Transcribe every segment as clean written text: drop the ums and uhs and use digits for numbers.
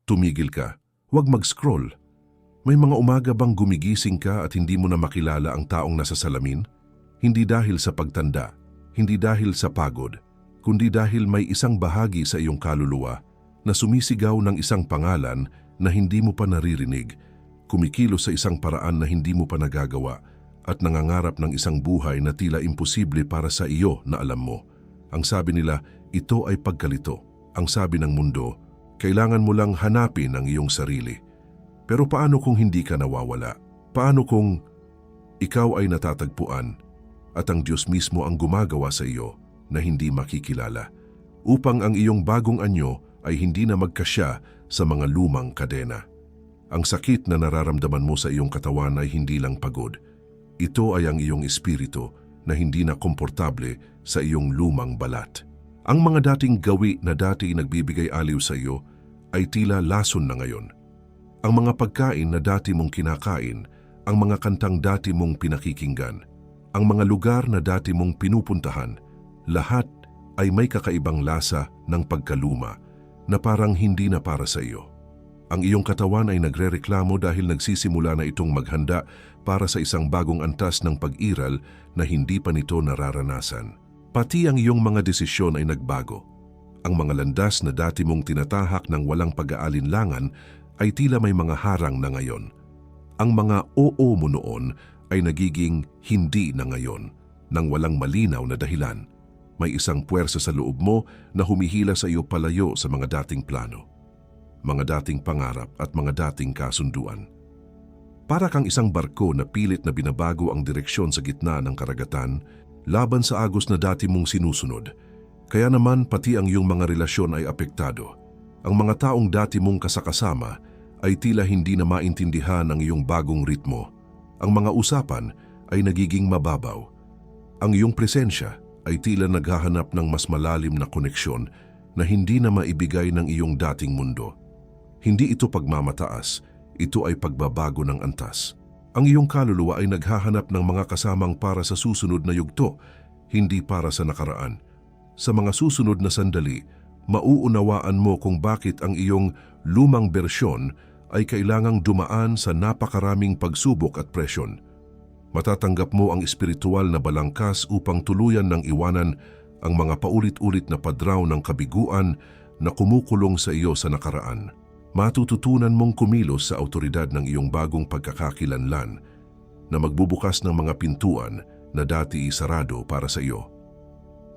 Tumigil ka. Huwag mag-scroll. May mga umaga bang gumigising ka at hindi mo na makilala ang taong nasa salamin? Hindi dahil sa pagtanda, hindi dahil sa pagod, kundi dahil may isang bahagi sa iyong kaluluwa na sumisigaw ng isang pangalan na hindi mo pa naririnig, kumikilos sa isang paraan na hindi mo pa nagagawa, at nangangarap ng isang buhay na tila imposible para sa iyo na alam mo. Ang sabi nila, ito ay pagkalito. Ang sabi ng mundo, kailangan mo lang hanapin ang iyong sarili. Pero paano kung hindi ka nawawala? Paano kung ikaw ay natatagpuan at ang Diyos mismo ang gumagawa sa iyo na hindi makikilala, upang ang iyong bagong anyo ay hindi na magkasya sa mga lumang kadena? Ang sakit na nararamdaman mo sa iyong katawan ay hindi lang pagod. Ito ay ang iyong espiritu na hindi na komportable sa iyong lumang balat. Ang mga dating gawi na dati nagbibigay aliw sa iyo ay tila lason na ngayon. Ang mga pagkain na dati mong kinakain, ang mga kantang dati mong pinakikinggan, ang mga lugar na dati mong pinupuntahan, lahat ay may kakaibang lasa ng pagkaluma na parang hindi na para sa iyo. Ang iyong katawan ay nagrereklamo dahil nagsisimula na itong maghanda para sa isang bagong antas ng pag-iral na hindi pa nito nararanasan. Pati ang iyong mga desisyon ay nagbago. Ang mga landas na dati mong tinatahak ng walang pag-aalinlangan ay tila may mga harang na ngayon. Ang mga oo mo noon ay nagiging hindi na ngayon, nang walang malinaw na dahilan. May isang puwersa sa loob mo na humihila sa iyo palayo sa mga dating plano, mga dating pangarap at mga dating kasunduan. Para kang isang barko na pilit na binabago ang direksyon sa gitna ng karagatan, laban sa agos na dati mong sinusunod. Kaya naman pati ang iyong mga relasyon ay apektado. Ang mga taong dati mong kasakasama ay tila hindi na maintindihan ang iyong bagong ritmo. Ang mga usapan ay nagiging mababaw. Ang iyong presensya ay tila naghahanap ng mas malalim na koneksyon na hindi na maibigay ng iyong dating mundo. Hindi ito pagmamataas, ito ay pagbabago ng antas. Ang iyong kaluluwa ay naghahanap ng mga kasamang para sa susunod na yugto, hindi para sa nakaraan. Sa mga susunod na sandali, mauunawaan mo kung bakit ang iyong lumang bersyon ay kailangang dumaan sa napakaraming pagsubok at presyon. Matatanggap mo ang espiritual na balangkas upang tuluyan ng iwanan ang mga paulit-ulit na padraw ng kabiguan na kumukulong sa iyo sa nakaraan. Matututunan mong kumilos sa autoridad ng iyong bagong pagkakakilanlan na magbubukas ng mga pintuan na dati sarado para sa iyo.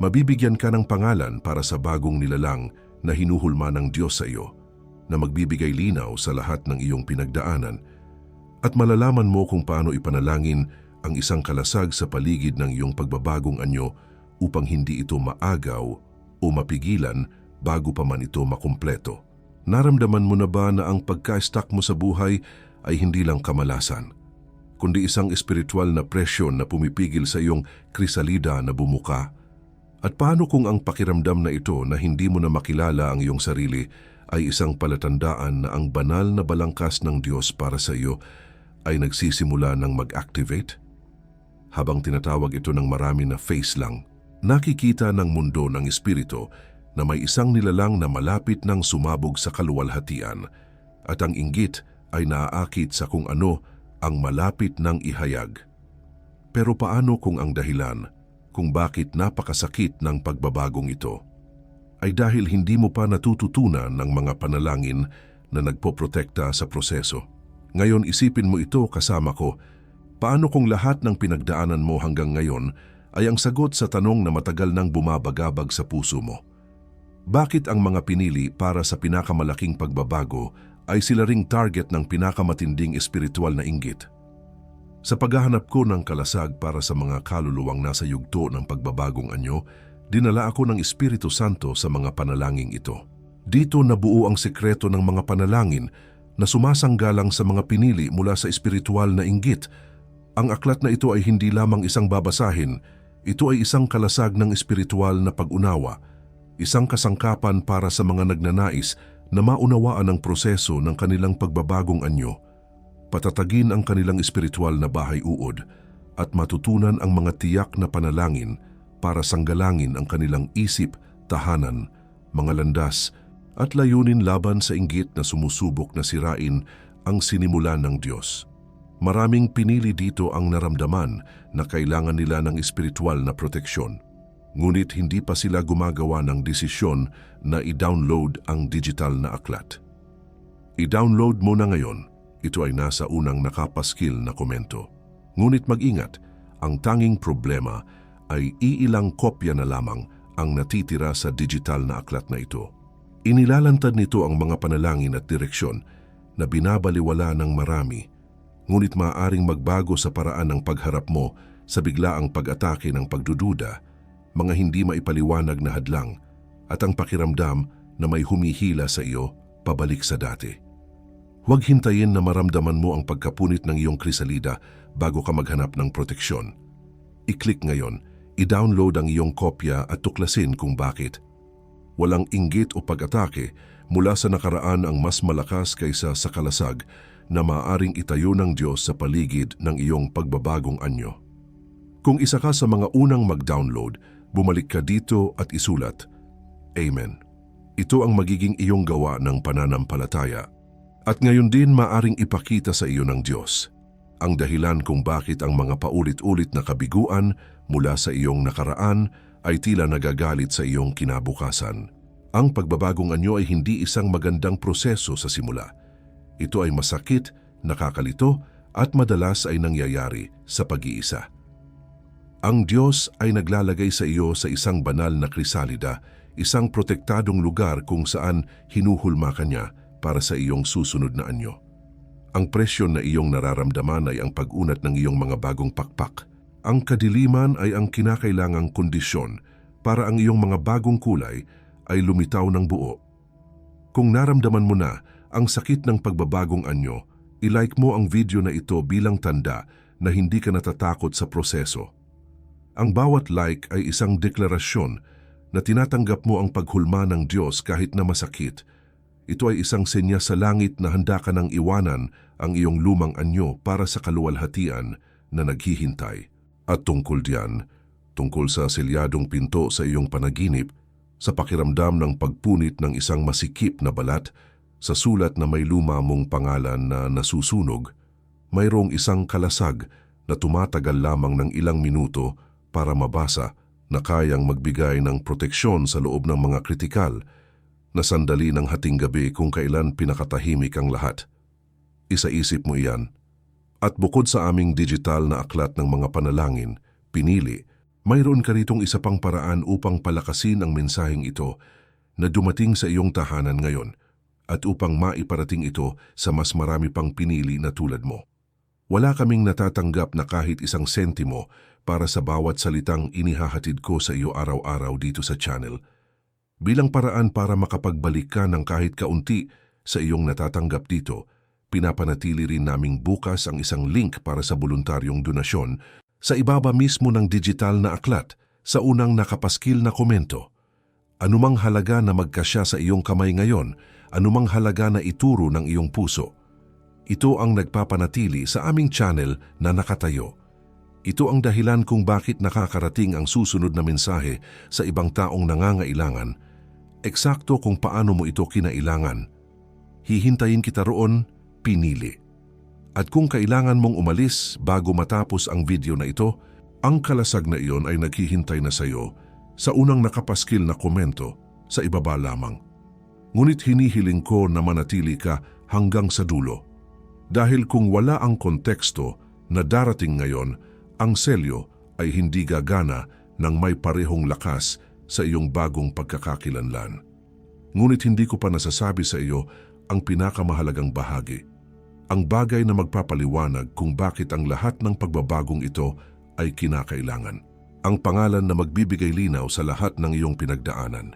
Mabibigyan ka ng pangalan para sa bagong nilalang na hinuhulma ng Diyos sa iyo, na magbibigay linaw sa lahat ng iyong pinagdaanan, at malalaman mo kung paano ipanalangin ang isang kalasag sa paligid ng iyong pagbabagong anyo upang hindi ito maagaw o mapigilan bago pa man ito makumpleto. Naramdaman mo na ba na ang pagka-stuck mo sa buhay ay hindi lang kamalasan, kundi isang espiritual na presyon na pumipigil sa iyong krisalida na bumuka? At paano kung ang pakiramdam na ito na hindi mo na makilala ang iyong sarili ay isang palatandaan na ang banal na balangkas ng Diyos para sa iyo ay nagsisimula ng mag-activate? Habang tinatawag ito ng marami na face lang, nakikita ng mundo ng espiritu na may isang nilalang na malapit ng sumabog sa kaluwalhatian, at ang inggit ay naaakit sa kung ano ang malapit ng ihayag. Pero paano kung ang dahilan kung bakit napakasakit ng pagbabagong ito ay dahil hindi mo pa natututunan ng mga panalangin na nagpoprotekta sa proseso? Ngayon isipin mo ito kasama ko. Paano kung lahat ng pinagdaanan mo hanggang ngayon ay ang sagot sa tanong na matagal nang bumabagabag sa puso mo? Bakit ang mga pinili para sa pinakamalaking pagbabago ay sila ring target ng pinakamatinding espiritual na inggit? Sa paghahanap ko ng kalasag para sa mga kaluluwang nasa yugto ng pagbabagong anyo, dinala ako ng Espiritu Santo sa mga panalangin ito. Dito nabuo ang sekreto ng mga panalangin na sumasanggalang sa mga pinili mula sa espiritual na inggit. Ang aklat na ito ay hindi lamang isang babasahin, ito ay isang kalasag ng espiritual na pag-unawa, isang kasangkapan para sa mga nagnanais na maunawaan ang proseso ng kanilang pagbabagong anyo, patatagin ang kanilang espiritual na bahay-uod, at matutunan ang mga tiyak na panalangin para sanggalangin ang kanilang isip, tahanan, mga landas, at layunin laban sa inggit na sumusubok na sirain ang sinimulan ng Diyos. Maraming pinili dito ang naramdaman na kailangan nila ng espiritual na proteksyon. Ngunit hindi pa sila gumagawa ng desisyon na i-download ang digital na aklat. I-download mo na ngayon. Ito ay nasa unang nakapaskil na komento. Ngunit mag-ingat, ang tanging problema ay iilang kopya na lamang ang natitira sa digital na aklat na ito. Inilalantad nito ang mga panalangin at direksyon na binabaliwala ng marami, ngunit maaaring magbago sa paraan ng pagharap mo sa biglaang pag-atake ng pagdududa, mga hindi maipaliwanag na hadlang, at ang pakiramdam na may humihila sa iyo pabalik sa dati. Huwag hintayin na maramdaman mo ang pagkapunit ng iyong krisalida bago ka maghanap ng proteksyon. I-click ngayon, i-download ang iyong kopya at tuklasin kung bakit. Walang inggit o pag-atake mula sa nakaraan ang mas malakas kaysa sa kalasag na maaaring itayo ng Diyos sa paligid ng iyong pagbabagong anyo. Kung isa ka sa mga unang mag-download, bumalik ka dito at isulat, Amen. Ito ang magiging iyong gawa ng pananampalataya. At ngayon din maaring ipakita sa iyo ng Diyos ang dahilan kung bakit ang mga paulit-ulit na kabiguan mula sa iyong nakaraan ay tila nagagalit sa iyong kinabukasan. Ang pagbabagong anyo ay hindi isang magandang proseso sa simula. Ito ay masakit, nakakalito, at madalas ay nangyayari sa pag-iisa. Ang Diyos ay naglalagay sa iyo sa isang banal na krisalida, isang protektadong lugar kung saan hinuhulma ka niya para sa iyong susunod na anyo. Ang presyon na iyong nararamdaman ay ang pag-unat ng iyong mga bagong pakpak. Ang kadiliman ay ang kinakailangang kondisyon para ang iyong mga bagong kulay ay lumitaw ng buo. Kung naramdaman mo na ang sakit ng pagbabagong anyo, i-like mo ang video na ito bilang tanda na hindi ka natatakot sa proseso. Ang bawat like ay isang deklarasyon na tinatanggap mo ang paghulma ng Diyos kahit na masakit. Ito ay isang senyas sa langit na handa ka nang iwanan ang iyong lumang anyo para sa kaluwalhatian na naghihintay. At tungkol diyan, tungkol sa selyadong pinto sa iyong panaginip, sa pakiramdam ng pagpunit ng isang masikip na balat, sa sulat na may luma mong pangalan na nasusunog, mayroong isang kalasag na tumatagal lamang ng ilang minuto para mabasa na kayang magbigay ng proteksyon sa loob ng mga kritikal na sandali ng hating gabi kung kailan pinakatahimik ang lahat. Isaisip mo iyan. At bukod sa aming digital na aklat ng mga panalangin, pinili, mayroon ka ritong isa pang paraan upang palakasin ang mensaheng ito na dumating sa iyong tahanan ngayon at upang maiparating ito sa mas marami pang pinili na tulad mo. Wala kaming natatanggap na kahit isang sentimo para sa bawat salitang inihahatid ko sa iyo araw-araw dito sa channel. Bilang paraan para makapagbalik ka ng kahit kaunti sa iyong natatanggap dito, pinapanatili rin naming bukas ang isang link para sa voluntaryong donasyon sa ibaba mismo ng digital na aklat sa unang nakapaskil na komento. Anumang halaga na magkasya sa iyong kamay ngayon, anumang halaga na ituro ng iyong puso. Ito ang nagpapanatili sa aming channel na nakatayo. Ito ang dahilan kung bakit nakakarating ang susunod na mensahe sa ibang taong nangangailangan. Eksakto kung paano mo ito kinailangan. Hihintayin kita roon, pinili. At kung kailangan mong umalis bago matapos ang video na ito, ang kalasag na iyon ay naghihintay na sa iyo sa unang nakapaskil na komento sa ibaba lamang. Ngunit hinihiling ko na manatili ka hanggang sa dulo. Dahil kung wala ang konteksto na darating ngayon, ang selyo ay hindi gagana ng may parehong lakas sa iyong bagong pagkakakilanlan. Ngunit hindi ko pa nasasabi sa iyo ang pinakamahalagang bahagi, ang bagay na magpapaliwanag kung bakit ang lahat ng pagbabagong ito ay kinakailangan. Ang pangalan na magbibigay linaw sa lahat ng iyong pinagdaanan.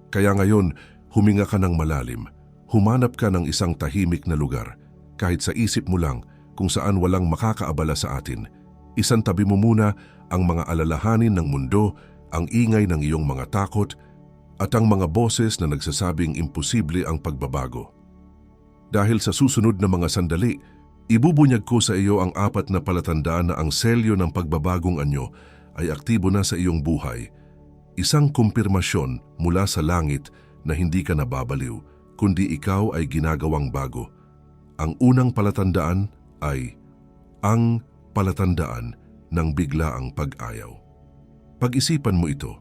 Kaya ngayon, huminga ka ng malalim, humanap ka ng isang tahimik na lugar, kahit sa isip mo lang kung saan walang makakaabala sa atin. Isantabi mo muna ang mga alalahanin ng mundo, ang ingay ng iyong mga takot, at ang mga boses na nagsasabing imposible ang pagbabago. Dahil sa susunod na mga sandali, ibubunyag ko sa iyo ang 4 na palatandaan na ang selyo ng pagbabagong anyo ay aktibo na sa iyong buhay. Isang kumpirmasyon mula sa langit na hindi ka nababaliw, kundi ikaw ay ginagawang bago. Ang unang palatandaan ay ang palatandaan ng biglaang pag-ayaw. Pag-isipan mo ito.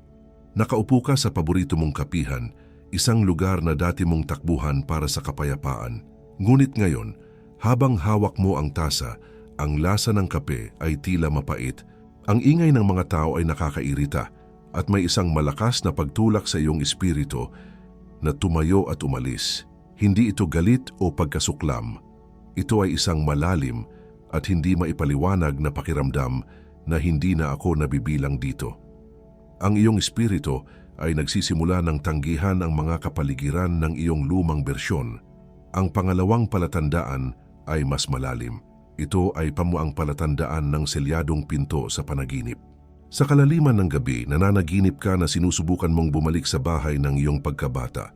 Nakaupo ka sa paborito mong kapihan, isang lugar na dati mong takbuhan para sa kapayapaan. Ngunit ngayon, habang hawak mo ang tasa, ang lasa ng kape ay tila mapait, ang ingay ng mga tao ay nakakairita, at may isang malakas na pagtulak sa iyong espiritu na tumayo at umalis. Hindi ito galit o pagkasuklam. Ito ay isang malalim at hindi maipaliwanag na pakiramdam na hindi na ako nabibilang dito. Ang iyong espiritu ay nagsisimula ng tanggihan ang mga kapaligiran ng iyong lumang bersyon. Ang pangalawang palatandaan ay mas malalim. Ito ay pamuang palatandaan ng selyadong pinto sa panaginip. Sa kalaliman ng gabi, nananaginip ka na sinusubukan mong bumalik sa bahay ng iyong pagkabata.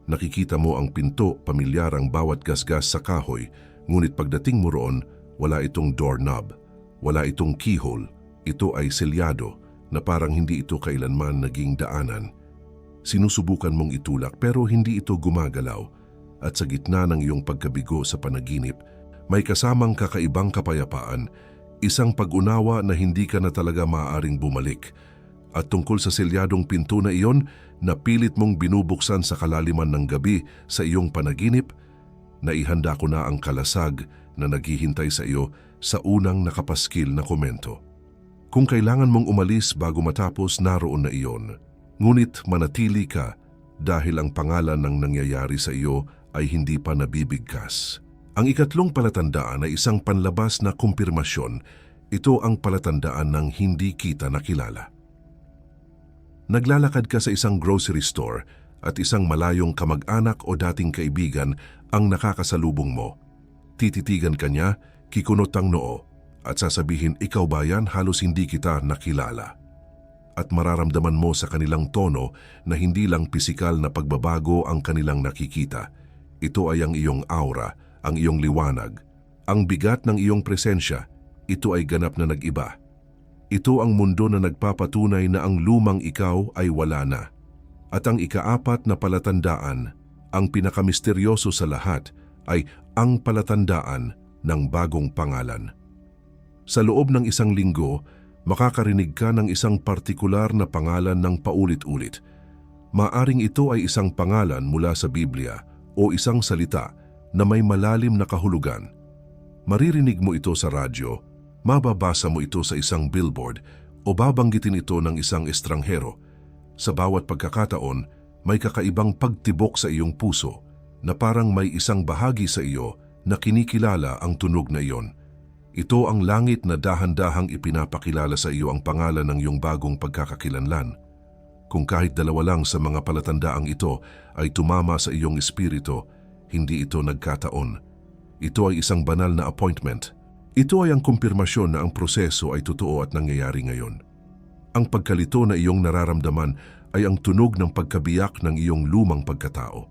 Nakikita mo ang pinto, pamilyar ang bawat gasgas sa kahoy, ngunit pagdating mo roon, wala itong doorknob, wala itong keyhole. Ito ay selyado na parang hindi ito kailanman naging daanan. Sinusubukan mong itulak pero hindi ito gumagalaw, at sa gitna ng iyong pagkabigo sa panaginip, may kasamang kakaibang kapayapaan, isang pag-unawa na hindi ka na talaga maaaring bumalik. At tungkol sa selyadong pinto na iyon, na pilit mong binubuksan sa kalaliman ng gabi sa iyong panaginip, naihanda ko na ang kalasag na naghihintay sa iyo sa unang nakapaskil na komento. Kung kailangan mong umalis bago matapos, naroon na iyon. Ngunit manatili ka dahil ang pangalan ng nangyayari sa iyo ay hindi pa nabibigkas. Ang ikatlong palatandaan ay isang panlabas na kumpirmasyon. Ito ang palatandaan ng hindi kita nakilala. Naglalakad ka sa isang grocery store at isang malayong kamag-anak o dating kaibigan ang nakakasalubong mo. Tititigan ka niya, kikunot ang noo, at sasabihin, ikaw ba yan? Halos hindi kita nakilala. At mararamdaman mo sa kanilang tono na hindi lang pisikal na pagbabago ang kanilang nakikita. Ito ay ang iyong aura, ang iyong liwanag, ang bigat ng iyong presensya. Ito ay ganap na nag-iba. Ito ang mundo na nagpapatunay na ang lumang ikaw ay wala na. At ang ikaapat na palatandaan, ang pinakamisteryoso sa lahat, ay ang palatandaan ng bagong pangalan. Sa loob ng isang linggo, makakarinig ka ng isang partikular na pangalan ng paulit-ulit. Maaring ito ay isang pangalan mula sa Biblia o isang salita na may malalim na kahulugan. Maririnig mo ito sa radyo, mababasa mo ito sa isang billboard o babanggitin ito ng isang estranghero. Sa bawat pagkakataon, may kakaibang pagtibok sa iyong puso na parang may isang bahagi sa iyo na kinikilala ang tunog na iyon. Ito ang langit na dahan-dahang ipinapakilala sa iyo ang pangalan ng iyong bagong pagkakakilanlan. Kung kahit dalawa lang sa mga palatandaang ito ay tumama sa iyong espiritu, hindi ito nagkataon. Ito ay isang banal na appointment. Ito ay ang kumpirmasyon na ang proseso ay totoo at nangyayari ngayon. Ang pagkalito na iyong nararamdaman ay ang tunog ng pagkabiyak ng iyong lumang pagkatao.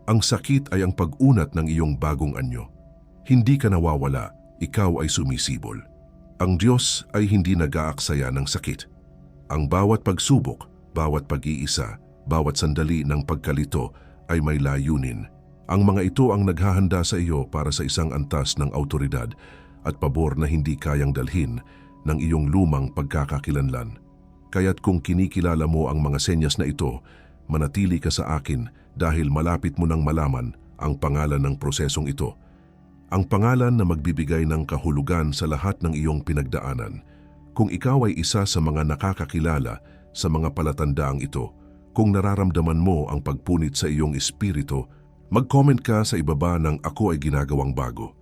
Ang sakit ay ang pag-unat ng iyong bagong anyo. Hindi ka nawawala, ikaw ay sumisibol. Ang Diyos ay hindi nag-aaksaya ng sakit. Ang bawat pagsubok, bawat pag-iisa, bawat sandali ng pagkalito ay may layunin. Ang mga ito ang naghahanda sa iyo para sa isang antas ng autoridad at pabor na hindi kayang dalhin ng iyong lumang pagkakakilanlan. Kaya't kung kinikilala mo ang mga senyas na ito, manatili ka sa akin dahil malapit mo nang malaman ang pangalan ng prosesong ito. Ang pangalan na magbibigay ng kahulugan sa lahat ng iyong pinagdaanan. Kung ikaw ay isa sa mga nakakakilala sa mga palatandaang ito, kung nararamdaman mo ang pagpunit sa iyong espiritu, mag-comment ka sa ibaba ng Ako ay ginagawang bago.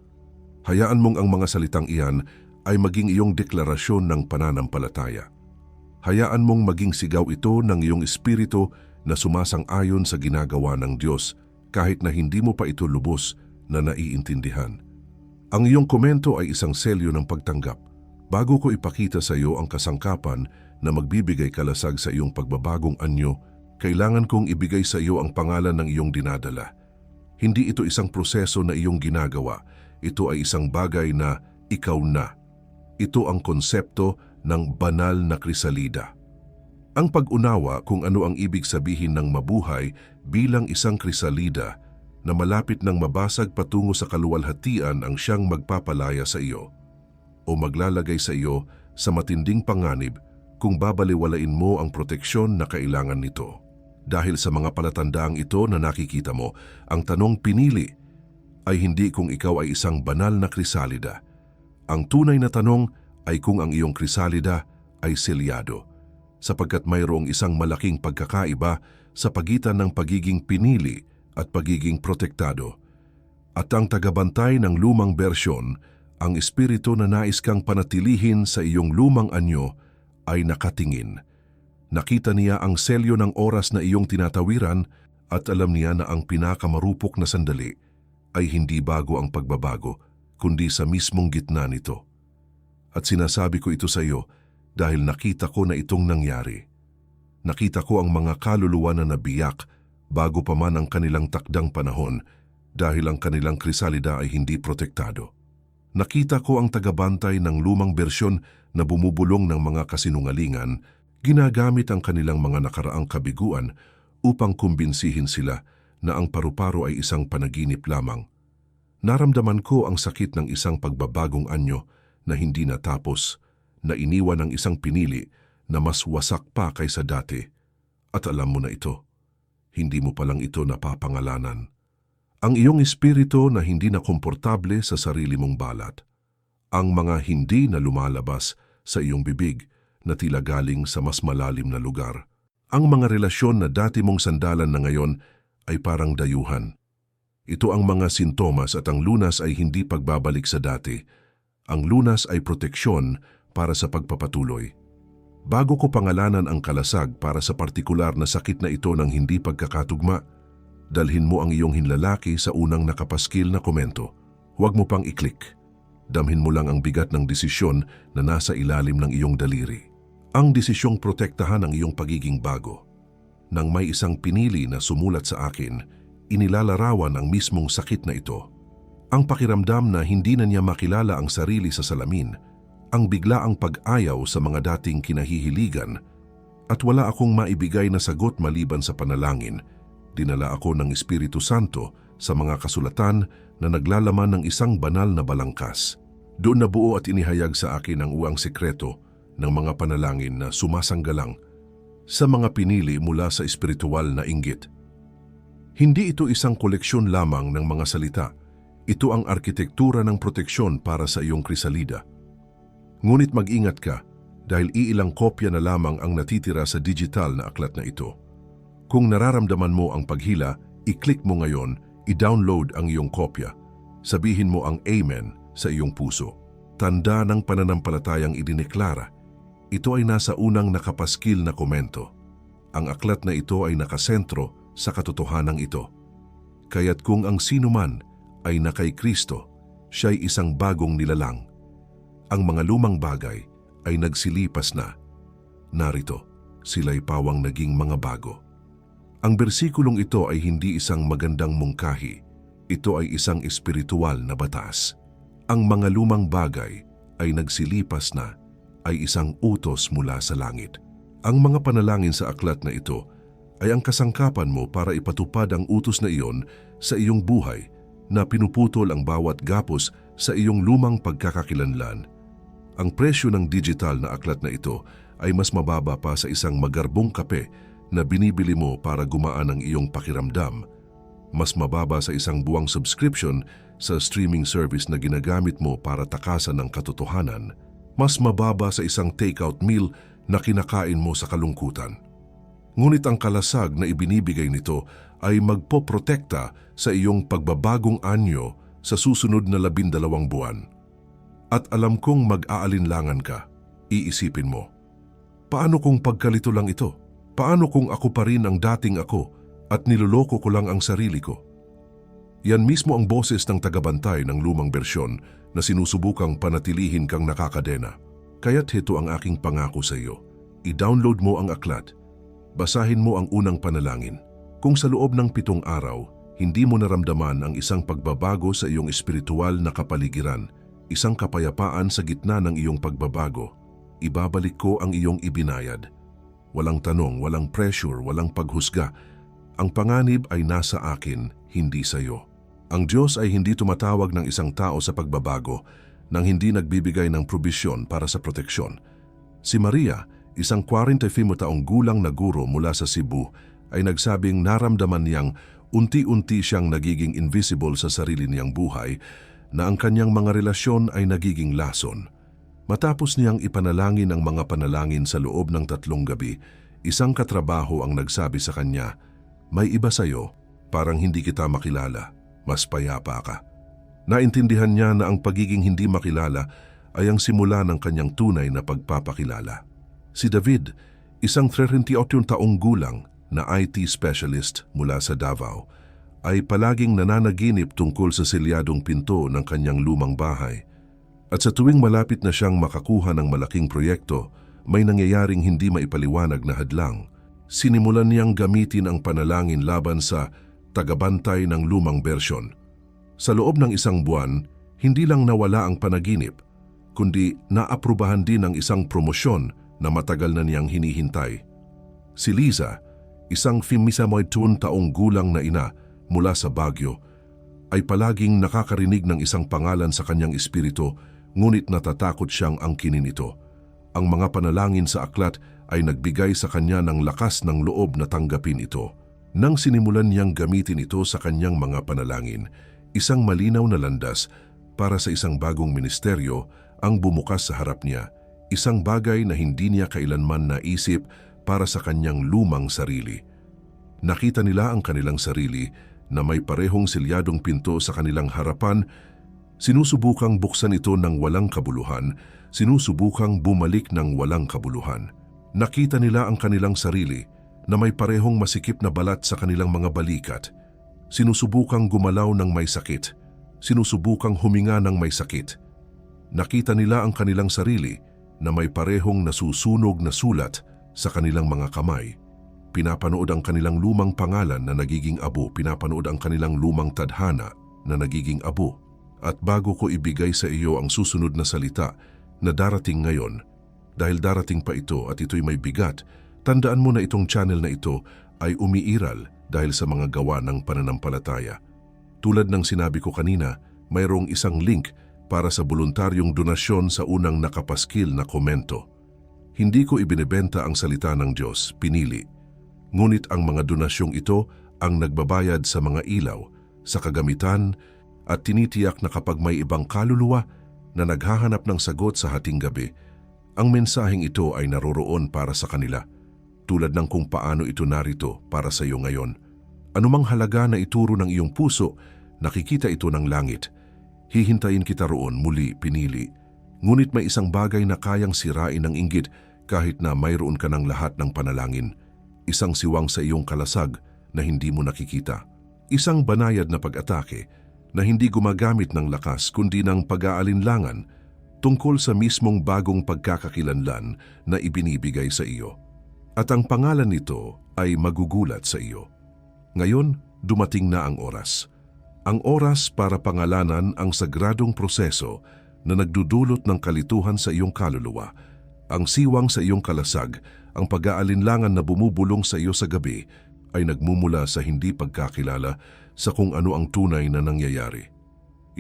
Hayaan mong ang mga salitang iyan ay maging iyong deklarasyon ng pananampalataya. Hayaan mong maging sigaw ito ng iyong espiritu na sumasang-ayon sa ginagawa ng Diyos kahit na hindi mo pa ito lubos na naiintindihan. Ang iyong komento ay isang selyo ng pagtanggap. Bago ko ipakita sa iyo ang kasangkapan na magbibigay kalasag sa iyong pagbabagong anyo, kailangan kong ibigay sa iyo ang pangalan ng iyong dinadala. Hindi ito isang proseso na iyong ginagawa. Ito ay isang bagay na ikaw na. Ito ang konsepto ng banal na krisalida. Ang pag-unawa kung ano ang ibig sabihin ng mabuhay bilang isang krisalida na malapit ng mabasag patungo sa kaluwalhatian ang siyang magpapalaya sa iyo o maglalagay sa iyo sa matinding panganib kung babaliwalain mo ang proteksyon na kailangan nito. Dahil sa mga palatandaang ito na nakikita mo, ang tanong pinili ay hindi kung ikaw ay isang banal na krisalida. Ang tunay na tanong ay kung ang iyong krisalida ay selyado, sapagkat mayroong isang malaking pagkakaiba sa pagitan ng pagiging pinili at pagiging protektado. At ang tagabantay ng lumang bersyon, ang espiritu na nais kang panatilihin sa iyong lumang anyo, ay nakatingin. Nakita niya ang selyo ng oras na iyong tinatawiran at alam niya na ang pinakamarupok na sandali ay hindi bago ang pagbabago, kundi sa mismong gitna nito. At sinasabi ko ito sa iyo dahil nakita ko na itong nangyari. Nakita ko ang mga kaluluwa na nabiyak bago pa man ang kanilang takdang panahon dahil ang kanilang krisalida ay hindi protektado. Nakita ko ang tagabantay ng lumang bersyon na bumubulong ng mga kasinungalingan, ginagamit ang kanilang mga nakaraang kabiguan upang kumbinsihin sila na ang paru-paro ay isang panaginip lamang. Naramdaman ko ang sakit ng isang pagbabagong anyo na hindi natapos, na iniwan ng isang pinili na mas wasak pa kaysa dati. At alam mo na ito, hindi mo palang ito napapangalanan. Ang iyong espiritu na hindi na komportable sa sarili mong balat. Ang mga hindi na lumalabas sa iyong bibig na tila galing sa mas malalim na lugar. Ang mga relasyon na dati mong sandalan na ngayon ay parang dayuhan. Ito ang mga sintomas at ang lunas ay hindi pagbabalik sa dati. Ang lunas ay proteksyon para sa pagpapatuloy. Bago ko pangalanan ang kalasag para sa partikular na sakit na ito ng hindi pagkakatugma, dalhin mo ang iyong hinlalaki sa unang nakapaskil na komento. Huwag mo pang i-click. Damhin mo lang ang bigat ng desisyon na nasa ilalim ng iyong daliri. Ang desisyong protektahan ang iyong pagiging bago. Nang may isang pinili na sumulat sa akin, inilalarawan ang mismong sakit na ito. Ang pakiramdam na hindi na niya makilala ang sarili sa salamin, ang biglaang pag-ayaw sa mga dating kinahihiligan, at wala akong maibigay na sagot maliban sa panalangin. Dinala ako ng Espiritu Santo sa mga kasulatan na naglalaman ng isang banal na balangkas. Doon nabuo at inihayag sa akin ang uwang sekreto ng mga panalangin na sumasanggalang sa mga pinili mula sa espiritual na inggit. Hindi ito isang koleksyon lamang ng mga salita. Ito ang arkitektura ng proteksyon para sa iyong krisalida. Ngunit mag-ingat ka dahil iilang kopya na lamang ang natitira sa digital na aklat na ito. Kung nararamdaman mo ang paghila, i-click mo ngayon, i-download ang iyong kopya. Sabihin mo ang Amen sa iyong puso. Tanda ng pananampalatayang idineklara. Ito ay nasa unang nakapaskil na komento. Ang aklat na ito ay nakasentro sa katotohanan ito. Kaya't kung ang sino man ay na kay Kristo, siya'y isang bagong nilalang. Ang mga lumang bagay ay nagsilipas na. Narito, sila'y pawang naging mga bago. Ang bersikulong ito ay hindi isang magandang mungkahi. Ito ay isang espiritual na batas. Ang mga lumang bagay ay nagsilipas na, ay isang utos mula sa langit. Ang mga panalangin sa aklat na ito ay ang kasangkapan mo para ipatupad ang utos na iyon sa iyong buhay na pinuputol ang bawat gapos sa iyong lumang pagkakakilanlan. Ang presyo ng digital na aklat na ito ay mas mababa pa sa isang magarbong kape na binibili mo para gumaan ang iyong pakiramdam. Mas mababa sa isang buwang subscription sa streaming service na ginagamit mo para takasan ng katotohanan. Mas mababa sa isang takeout meal na kinakain mo sa kalungkutan. Ngunit ang kalasag na ibinibigay nito ay magpoprotekta sa iyong pagbabagong anyo sa susunod na 12 buwan. At alam kong mag-aalinlangan ka, iisipin mo, paano kung pagkalito lang ito? Paano kung ako pa rin ang dating ako at niloloko ko lang ang sarili ko? Yan mismo ang boses ng tagabantay ng lumang bersyon na sinusubukang panatilihin kang nakakadena. Kaya't ito ang aking pangako sa iyo. I-download mo ang aklat. Basahin mo ang unang panalangin. Kung sa loob ng 7 araw, hindi mo naramdaman ang isang pagbabago sa iyong espiritual na kapaligiran, isang kapayapaan sa gitna ng iyong pagbabago, ibabalik ko ang iyong ibinayad. Walang tanong, walang pressure, walang paghusga. Ang panganib ay nasa akin, hindi sa iyo. Ang Diyos ay hindi tumatawag ng isang tao sa pagbabago nang hindi nagbibigay ng probisyon para sa proteksyon. Si Maria, isang 45 taong gulang na guro mula sa Cebu, ay nagsabing naramdaman niyang unti-unti siyang nagiging invisible sa sarili niyang buhay, na ang kanyang mga relasyon ay nagiging lason. Matapos niyang ipanalangin ang mga panalangin sa loob ng 3 gabi, isang katrabaho ang nagsabi sa kanya, "May iba sa'yo, parang hindi kita makilala. Mas payapa ka." Naintindihan niya na ang pagiging hindi makilala ay ang simula ng kanyang tunay na pagpapakilala. Si David, isang 38 taong gulang na IT specialist mula sa Davao, ay palaging nananaginip tungkol sa selyadong pinto ng kanyang lumang bahay. At sa tuwing malapit na siyang makakuha ng malaking proyekto, may nangyayaring hindi maipaliwanag na hadlang. Sinimulan niyang gamitin ang panalangin laban sa tagabantay ng lumang bersyon. Sa loob ng 1 buwan, hindi lang nawala ang panaginip, kundi naaprubahan din ang isang promosyon na matagal na niyang hinihintay. Si Liza, isang 51 taong gulang na ina mula sa Baguio, ay palaging nakakarinig ng isang pangalan sa kanyang espiritu, ngunit natatakot siyang angkinin ito. Ang mga panalangin sa aklat ay nagbigay sa kanya ng lakas ng loob na tanggapin ito. Nang sinimulan niyang gamitin ito sa kanyang mga panalangin, isang malinaw na landas para sa isang bagong ministeryo ang bumukas sa harap niya, isang bagay na hindi niya kailanman naisip para sa kanyang lumang sarili. Nakita nila ang kanilang sarili na may parehong selyadong pinto sa kanilang harapan, sinusubukang buksan ito ng walang kabuluhan, sinusubukang bumalik ng walang kabuluhan. Nakita nila ang kanilang sarili na may parehong masikip na balat sa kanilang mga balikat. Sinusubukang gumalaw ng may sakit, sinusubukang huminga ng may sakit. Nakita nila ang kanilang sarili na may parehong nasusunog na sulat sa kanilang mga kamay. Pinapanood ang kanilang lumang pangalan na nagiging abo, pinapanood ang kanilang lumang tadhana na nagiging abo. At bago ko ibigay sa iyo ang susunod na salita na darating ngayon, dahil darating pa ito at ito'y may bigat, tandaan mo na itong channel na ito ay umiiral dahil sa mga gawa ng pananampalataya. Tulad ng sinabi ko kanina, mayroong isang link para sa voluntaryong donasyon sa unang nakapaskil na komento. Hindi ko ibinebenta ang salita ng Diyos, pinili. Ngunit ang mga donasyong ito ang nagbabayad sa mga ilaw, sa kagamitan, at tinitiyak na kapag may ibang kaluluwa na naghahanap ng sagot sa hating gabi, ang mensaheng ito ay naroroon para sa kanila, tulad ng kung paano ito narito para sa iyo ngayon. Anumang halaga na ituro ng iyong puso, nakikita ito ng langit. Hihintayin kita roon, muli pinili. Ngunit may isang bagay na kayang sirain ng inggit kahit na mayroon ka ng lahat ng panalangin. Isang siwang sa iyong kalasag na hindi mo nakikita. Isang banayad na pag-atake na hindi gumagamit ng lakas kundi ng pag-aalinlangan tungkol sa mismong bagong pagkakakilanlan na ibinibigay sa iyo. At ang pangalan nito ay magugulat sa iyo. Ngayon, dumating na ang oras. Ang oras para pangalanan ang sagradong proseso na nagdudulot ng kalituhan sa iyong kaluluwa, ang siwang sa iyong kalasag, ang pag-aalinlangan na bumubulong sa iyo sa gabi ay nagmumula sa hindi pagkakilala sa kung ano ang tunay na nangyayari.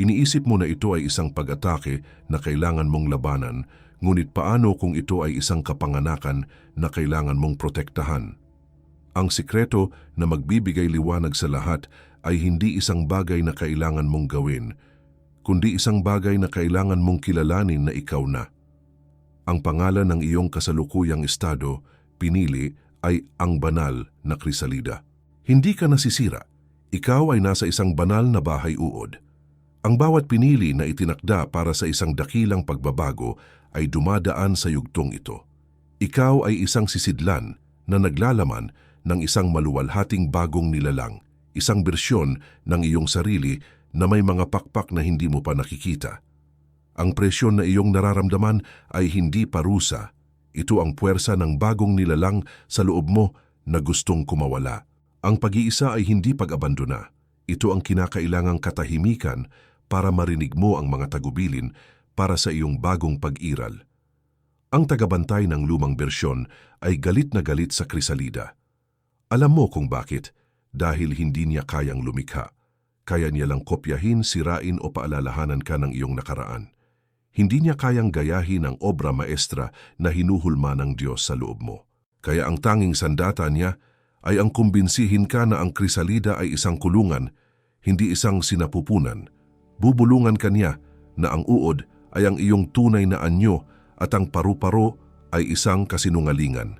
Iniisip mo na ito ay isang pag-atake na kailangan mong labanan, ngunit paano kung ito ay isang kapanganakan na kailangan mong protektahan? Ang sikreto na magbibigay liwanag sa lahat ay hindi isang bagay na kailangan mong gawin, kundi isang bagay na kailangan mong kilalanin na ikaw na. Ang pangalan ng iyong kasalukuyang estado, pinili, ay ang banal na krisalida. Hindi ka nasisira. Ikaw ay nasa isang banal na bahay uod. Ang bawat pinili na itinakda para sa isang dakilang pagbabago ay dumadaan sa yugtong ito. Ikaw ay isang sisidlan na naglalaman ng isang maluwalhating bagong nilalang, isang bersyon ng iyong sarili na may mga pakpak na hindi mo pa nakikita. Ang presyon na iyong nararamdaman ay hindi parusa. Ito ang puwersa ng bagong nilalang sa loob mo na gustong kumawala. Ang pag-iisa ay hindi pag-abandona. Ito ang kinakailangang katahimikan para marinig mo ang mga tagubilin para sa iyong bagong pag-iral. Ang tagabantay ng lumang bersyon ay galit na galit sa krisalida. Alam mo kung bakit? dahil hindi niya kayang lumikha. Kaya niya lang kopyahin, sirain o paalalahanan ka ng iyong nakaraan. Hindi niya kayang gayahin ang obra maestra na hinuhulma ng Diyos sa loob mo. Kaya ang tanging sandata niya ay ang kumbinsihin ka na ang krisalida ay isang kulungan, hindi isang sinapupunan. Bubulungan ka niya na ang uod ay ang iyong tunay na anyo at ang paru-paro ay isang kasinungalingan.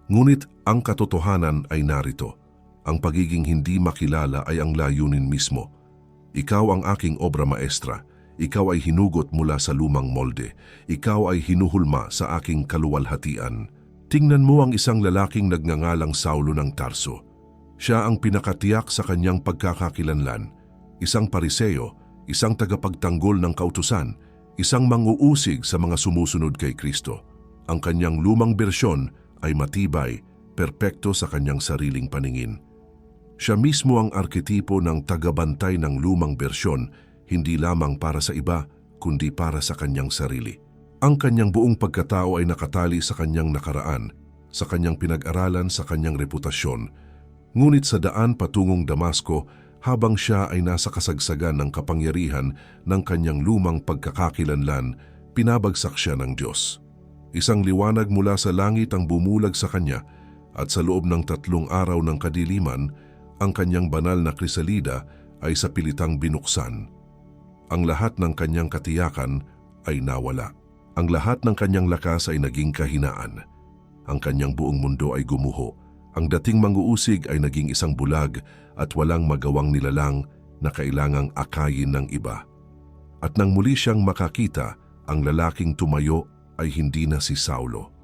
Ngunit ang katotohanan ay narito. Ang pagiging hindi makilala ay ang layunin mismo. Ikaw ang aking obra maestra. Ikaw ay hinugot mula sa lumang molde. Ikaw ay hinuhulma sa aking kaluwalhatian. Tingnan mo ang isang lalaking nagngangalang Saulo ng Tarso. Siya ang pinakatiyak sa kanyang pagkakakilanlan. Isang pariseo, isang tagapagtanggol ng kautusan, isang manguusig sa mga sumusunod kay Kristo. Ang kanyang lumang bersyon ay matibay, perpekto sa kanyang sariling paningin. Siya mismo ang arketipo ng tagabantay ng lumang bersyon, hindi lamang para sa iba, kundi para sa kanyang sarili. Ang kanyang buong pagkatao ay nakatali sa kanyang nakaraan, sa kanyang pinag-aralan, sa kanyang reputasyon. Ngunit sa daan patungong Damasco, habang siya ay nasa kasagsagan ng kapangyarihan ng kanyang lumang pagkakakilanlan, pinabagsak siya ng Diyos. Isang liwanag mula sa langit ang bumulag sa kanya at sa loob ng 3 araw ng kadiliman, ang kanyang banal na krisalida ay sa pilitang binuksan. Ang lahat ng kanyang katiyakan ay nawala. Ang lahat ng kanyang lakas ay naging kahinaan. Ang kanyang buong mundo ay gumuho. Ang dating manguusig ay naging isang bulag at walang magawang nilalang na kailangang akayin ng iba. At nang muli siyang makakita, ang lalaking tumayo ay hindi na si Saulo.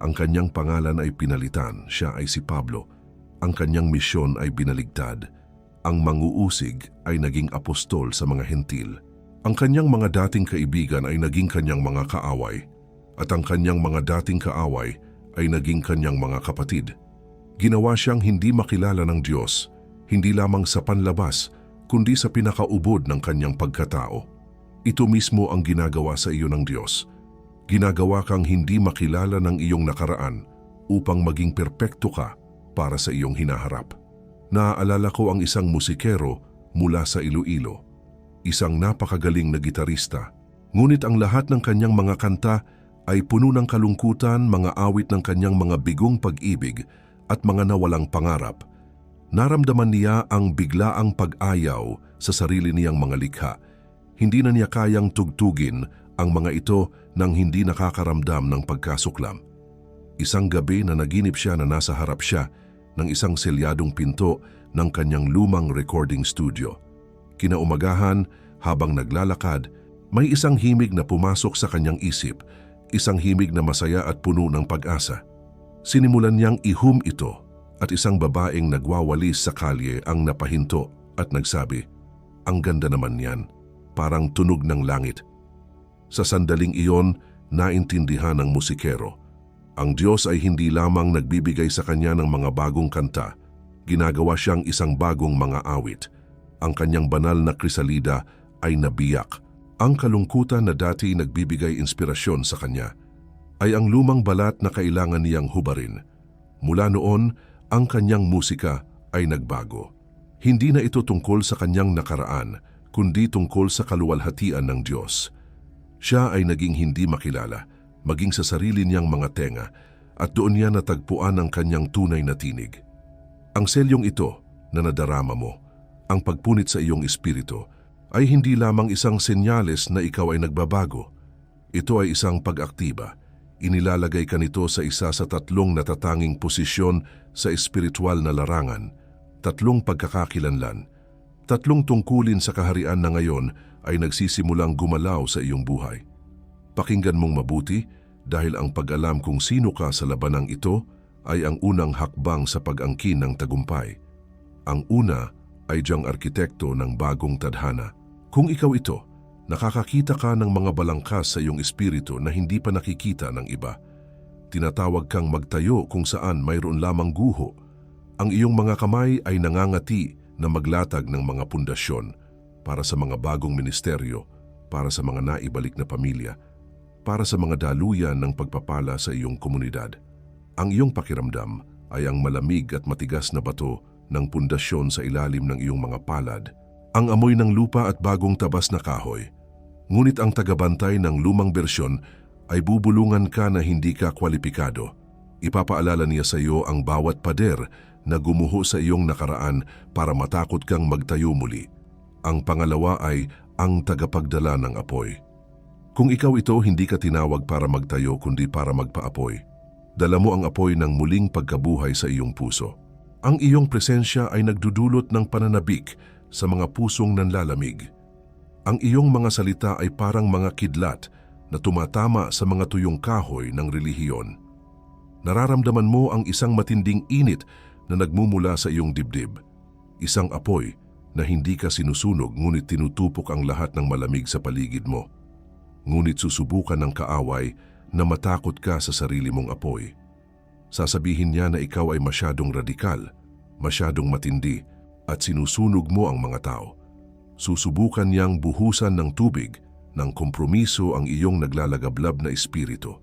Ang kanyang pangalan ay pinalitan, siya ay si Pablo. Ang kanyang misyon ay binaligtad. Ang manguusig ay naging apostol sa mga hentil. Ang kanyang mga dating kaibigan ay naging kanyang mga kaaway. At ang kanyang mga dating kaaway ay naging kanyang mga kapatid. Ginawa siyang hindi makilala ng Diyos, hindi lamang sa panlabas, kundi sa pinakaubod ng kanyang pagkatao. Ito mismo ang ginagawa sa iyo ng Diyos. Ginagawa kang hindi makilala ng iyong nakaraan upang maging perpekto ka para sa iyong hinaharap. Naaalala ko ang isang musikero mula sa Iloilo, isang napakagaling na gitarista. Ngunit ang lahat ng kanyang mga kanta ay puno ng kalungkutan, mga awit ng kanyang mga bigong pag-ibig at mga nawalang pangarap. Naramdaman niya ang biglaang pag-ayaw sa sarili niyang mga likha. Hindi na niya kayang tugtugin ang mga ito nang hindi nakakaramdam ng pagkasuklam. Isang gabi na naginip siya na nasa harap siya ng isang selyadong pinto ng kanyang lumang recording studio. Kinaumagahan, habang naglalakad, may isang himig na pumasok sa kanyang isip, isang himig na masaya at puno ng pag-asa. Sinimulan niyang ihum ito at isang babaeng nagwawalis sa kalye ang napahinto at nagsabi, "Ang ganda naman niyan, parang tunog ng langit." Sa sandaling iyon, naintindihan ng musikero. Ang Diyos ay hindi lamang nagbibigay sa kanya ng mga bagong kanta, ginagawa siyang isang bagong mga awit. Ang kanyang banal na krisalida ay nabiyak. Ang kalungkutan na dati nagbibigay inspirasyon sa kanya ay ang lumang balat na kailangan niyang hubarin. Mula noon, ang kanyang musika ay nagbago. Hindi na ito tungkol sa kanyang nakaraan, kundi tungkol sa kaluwalhatian ng Diyos. Siya ay naging hindi makilala, maging sa sarili niyang mga tenga, at doon niya natagpuan ang kanyang tunay na tinig. Ang selyong ito na nadarama mo, ang pagpunit sa iyong espiritu, ay hindi lamang isang senyales na ikaw ay nagbabago. Ito ay isang pag-aktiba. Inilalagay ka nito sa isa sa 3 natatanging posisyon sa espiritual na larangan, 3 pagkakakilanlan, 3 tungkulin sa kaharian na ngayon ay nagsisimulang gumalaw sa iyong buhay. Pakinggan mong mabuti dahil ang pag-alam kung sino ka sa labanang ito ay ang unang hakbang sa pag-angkin ng tagumpay. Ang una ay diyang arkitekto ng bagong tadhana. Kung ikaw ito, nakakakita ka ng mga balangkas sa iyong espiritu na hindi pa nakikita ng iba. Tinatawag kang magtayo kung saan mayroon lamang guho. Ang iyong mga kamay ay nangangati na maglatag ng mga pundasyon para sa mga bagong ministeryo, para sa mga naibalik na pamilya, para sa mga daluyan ng pagpapala sa iyong komunidad. Ang iyong pakiramdam ay ang malamig at matigas na bato ng pundasyon sa ilalim ng iyong mga palad, ang amoy ng lupa at bagong tabas na kahoy. Ngunit ang tagabantay ng lumang bersyon ay bubulungan ka na hindi ka kwalipikado. Ipapaalala niya sa iyo ang bawat pader na gumuho sa iyong nakaraan para matakot kang magtayo muli. Ang pangalawa ay ang tagapagdala ng apoy. Kung ikaw ito, hindi ka tinawag para magtayo kundi para magpaapoy. Dala mo ang apoy ng muling pagkabuhay sa iyong puso. Ang iyong presensya ay nagdudulot ng pananabik sa mga pusong nanlalamig. Ang iyong mga salita ay parang mga kidlat na tumatama sa mga tuyong kahoy ng relihiyon. Nararamdaman mo ang isang matinding init na nagmumula sa iyong dibdib. Isang apoy na hindi ka sinusunog ngunit tinutupok ang lahat ng malamig sa paligid mo. Ngunit susubukan ng kaaway na matakot ka sa sarili mong apoy. Sasabihin niya na ikaw ay masyadong radikal, masyadong matindi, at sinusunog mo ang mga tao. Susubukan niyang buhusan ng tubig, ng kompromiso ang iyong naglalagablab na espiritu.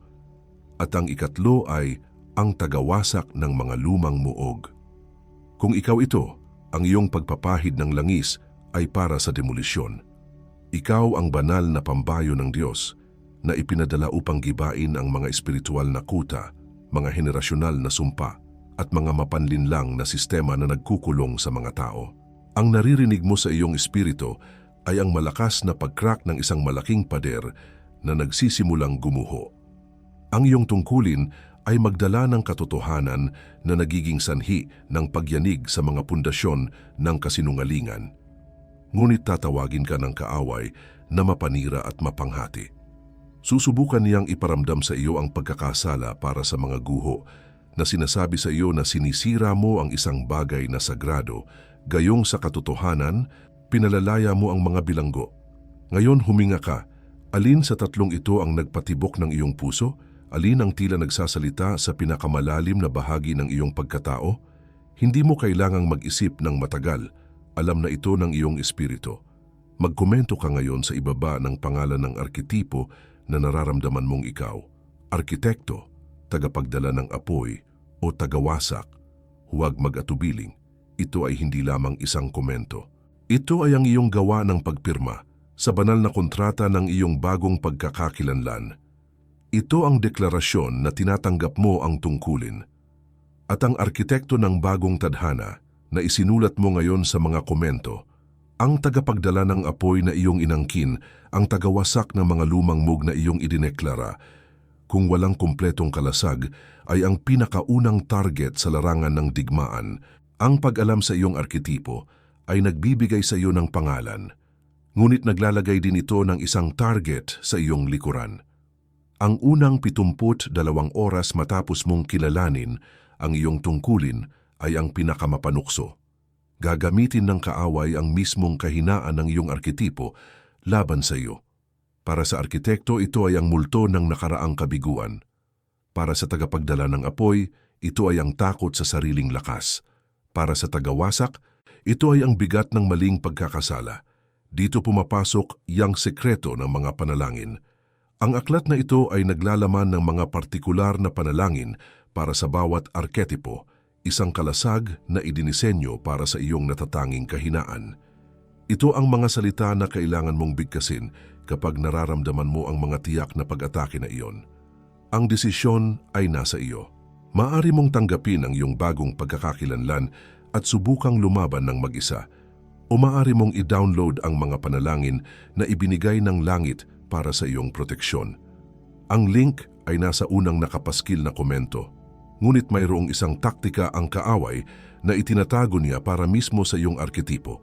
At ang ikatlo ay ang tagawasak ng mga lumang muog. Kung ikaw ito, ang iyong pagpapahid ng langis ay para sa demolisyon. Ikaw ang banal na pambayo ng Diyos na ipinadala upang gibain ang mga espiritual na kuta, mga henerasyonal na sumpa, at mga mapanlinlang na sistema na nagkukulong sa mga tao. Ang naririnig mo sa iyong espiritu ay ang malakas na pagkrak ng isang malaking pader na nagsisimulang gumuho. Ang iyong tungkulin ay magdala ng katotohanan na nagiging sanhi ng pagyanig sa mga pundasyon ng kasinungalingan. Ngunit tatawagin ka ng kaaway na mapanira at mapanghati. Susubukan niyang iparamdam sa iyo ang pagkakasala para sa mga guho na sinasabi sa iyo na sinisira mo ang isang bagay na sagrado, gayong sa katotohanan, pinalalaya mo ang mga bilanggo. Ngayon huminga ka, alin sa tatlong ito ang nagpatibok ng iyong puso? Alin ang tila nagsasalita sa pinakamalalim na bahagi ng iyong pagkatao? Hindi mo kailangang mag-isip ng matagal, alam na ito ng iyong espiritu. Magkomento ka ngayon sa ibaba ng pangalan ng arketipo na nararamdaman mong ikaw, arkitekto, tagapagdala ng apoy, o tagawasak. Huwag mag-atubiling. Ito ay hindi lamang isang komento. Ito ay ang iyong gawa ng pagpirma sa banal na kontrata ng iyong bagong pagkakakilanlan. Ito ang deklarasyon na tinatanggap mo ang tungkulin. At ang arkitekto ng bagong tadhana na isinulat mo ngayon sa mga komento, ang tagapagdala ng apoy na iyong inangkin, ang tagawasak ng mga lumang mug na iyong idineklara, kung walang kumpletong kalasag, ay ang pinakaunang target sa larangan ng digmaan. Ang pag-alam sa iyong arketipo ay nagbibigay sa iyo ng pangalan, ngunit naglalagay din ito ng isang target sa iyong likuran. Ang unang 72 oras matapos mong kilalanin ang iyong tungkulin ay ang pinakamapanukso. Gagamitin ng kaaway ang mismong kahinaan ng iyong arketipo laban sa iyo. Para sa arkitekto, ito ay ang multo ng nakaraang kabiguan. Para sa tagapagdala ng apoy, ito ay ang takot sa sariling lakas. Para sa tagawasak, ito ay ang bigat ng maling pagkakasala. Dito pumapasok yang sekreto ng mga panalangin. Ang aklat na ito ay naglalaman ng mga partikular na panalangin para sa bawat arketipo, isang kalasag na idinisenyo para sa iyong natatanging kahinaan. Ito ang mga salita na kailangan mong bigkasin kapag nararamdaman mo ang mga tiyak na pag-atake na iyon. Ang desisyon ay nasa iyo. Maaari mong tanggapin ang iyong bagong pagkakakilanlan at subukang lumaban ng mag-isa. O maaari mong i-download ang mga panalangin na ibinigay ng langit para sa iyong proteksyon. Ang link ay nasa unang nakapaskil na komento. Ngunit mayroong isang taktika ang kaaway na itinatago niya para mismo sa iyong arketipo.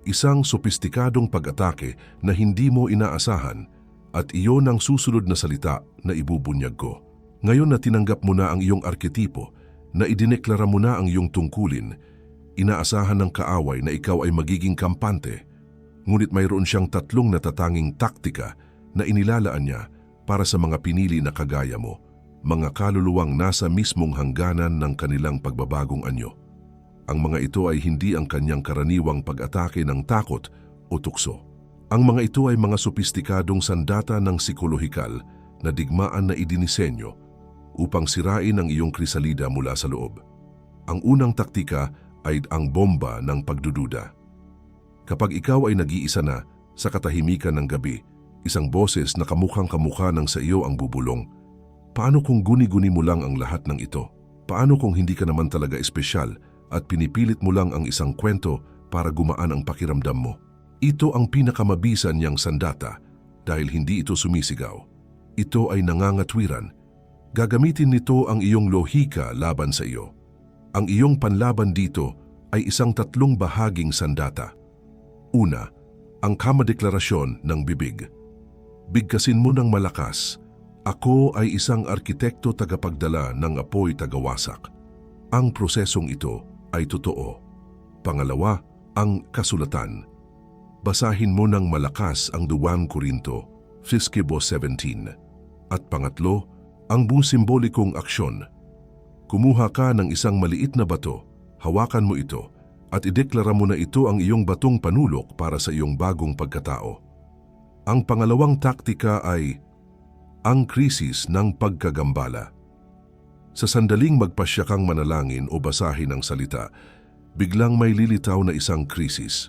Isang sopistikadong pag-atake na hindi mo inaasahan at iyon ang susunod na salita na ibubunyag ko. Ngayon na tinanggap mo na ang iyong arketipo, na idineklara mo na ang iyong tungkulin, inaasahan ng kaaway na ikaw ay magiging kampante. Ngunit mayroon siyang tatlong natatanging taktika na inilalaan niya para sa mga pinili na kagaya mo, mga kaluluwang nasa mismong hangganan ng kanilang pagbabagong anyo. Ang mga ito ay hindi ang kanyang karaniwang pag-atake ng takot o tukso. Ang mga ito ay mga sopistikadong sandata ng psikolohikal na digmaan na idinisenyo upang sirain ang iyong krisalida mula sa loob. Ang unang taktika ay ang bomba ng pagdududa. Kapag ikaw ay nag-iisa na sa katahimikan ng gabi, isang boses na kamukhang kamukha ng sa iyo ang bubulong. Paano kung guni-guni mo lang ang lahat ng ito? Paano kung hindi ka naman talaga espesyal at pinipilit mo lang ang isang kwento para gumaan ang pakiramdam mo? Ito ang pinakamabisan niyang sandata dahil hindi ito sumisigaw. Ito ay nangangatwiran. Gagamitin nito ang iyong lohika laban sa iyo. Ang iyong panlaban dito ay isang 3 bahaging sandata. Una, ang kamadeklarasyon ng bibig. Bigkasin mo ng malakas, ako ay isang arkitekto tagapagdala ng apoy tagawasak. Ang prosesong ito ay totoo. Pangalawa, ang kasulatan. Basahin mo ng malakas ang 2 Korinto 5:17. At pangatlo, ang buong simbolikong aksyon. Kumuha ka ng isang maliit na bato, hawakan mo ito, at ideklara mo na ito ang iyong batong panulok para sa iyong bagong pagkatao. Ang pangalawang taktika ay ang krisis ng pagkagambala. Sa sandaling magpasya kang manalangin o basahin ang salita, biglang may lilitaw na isang krisis.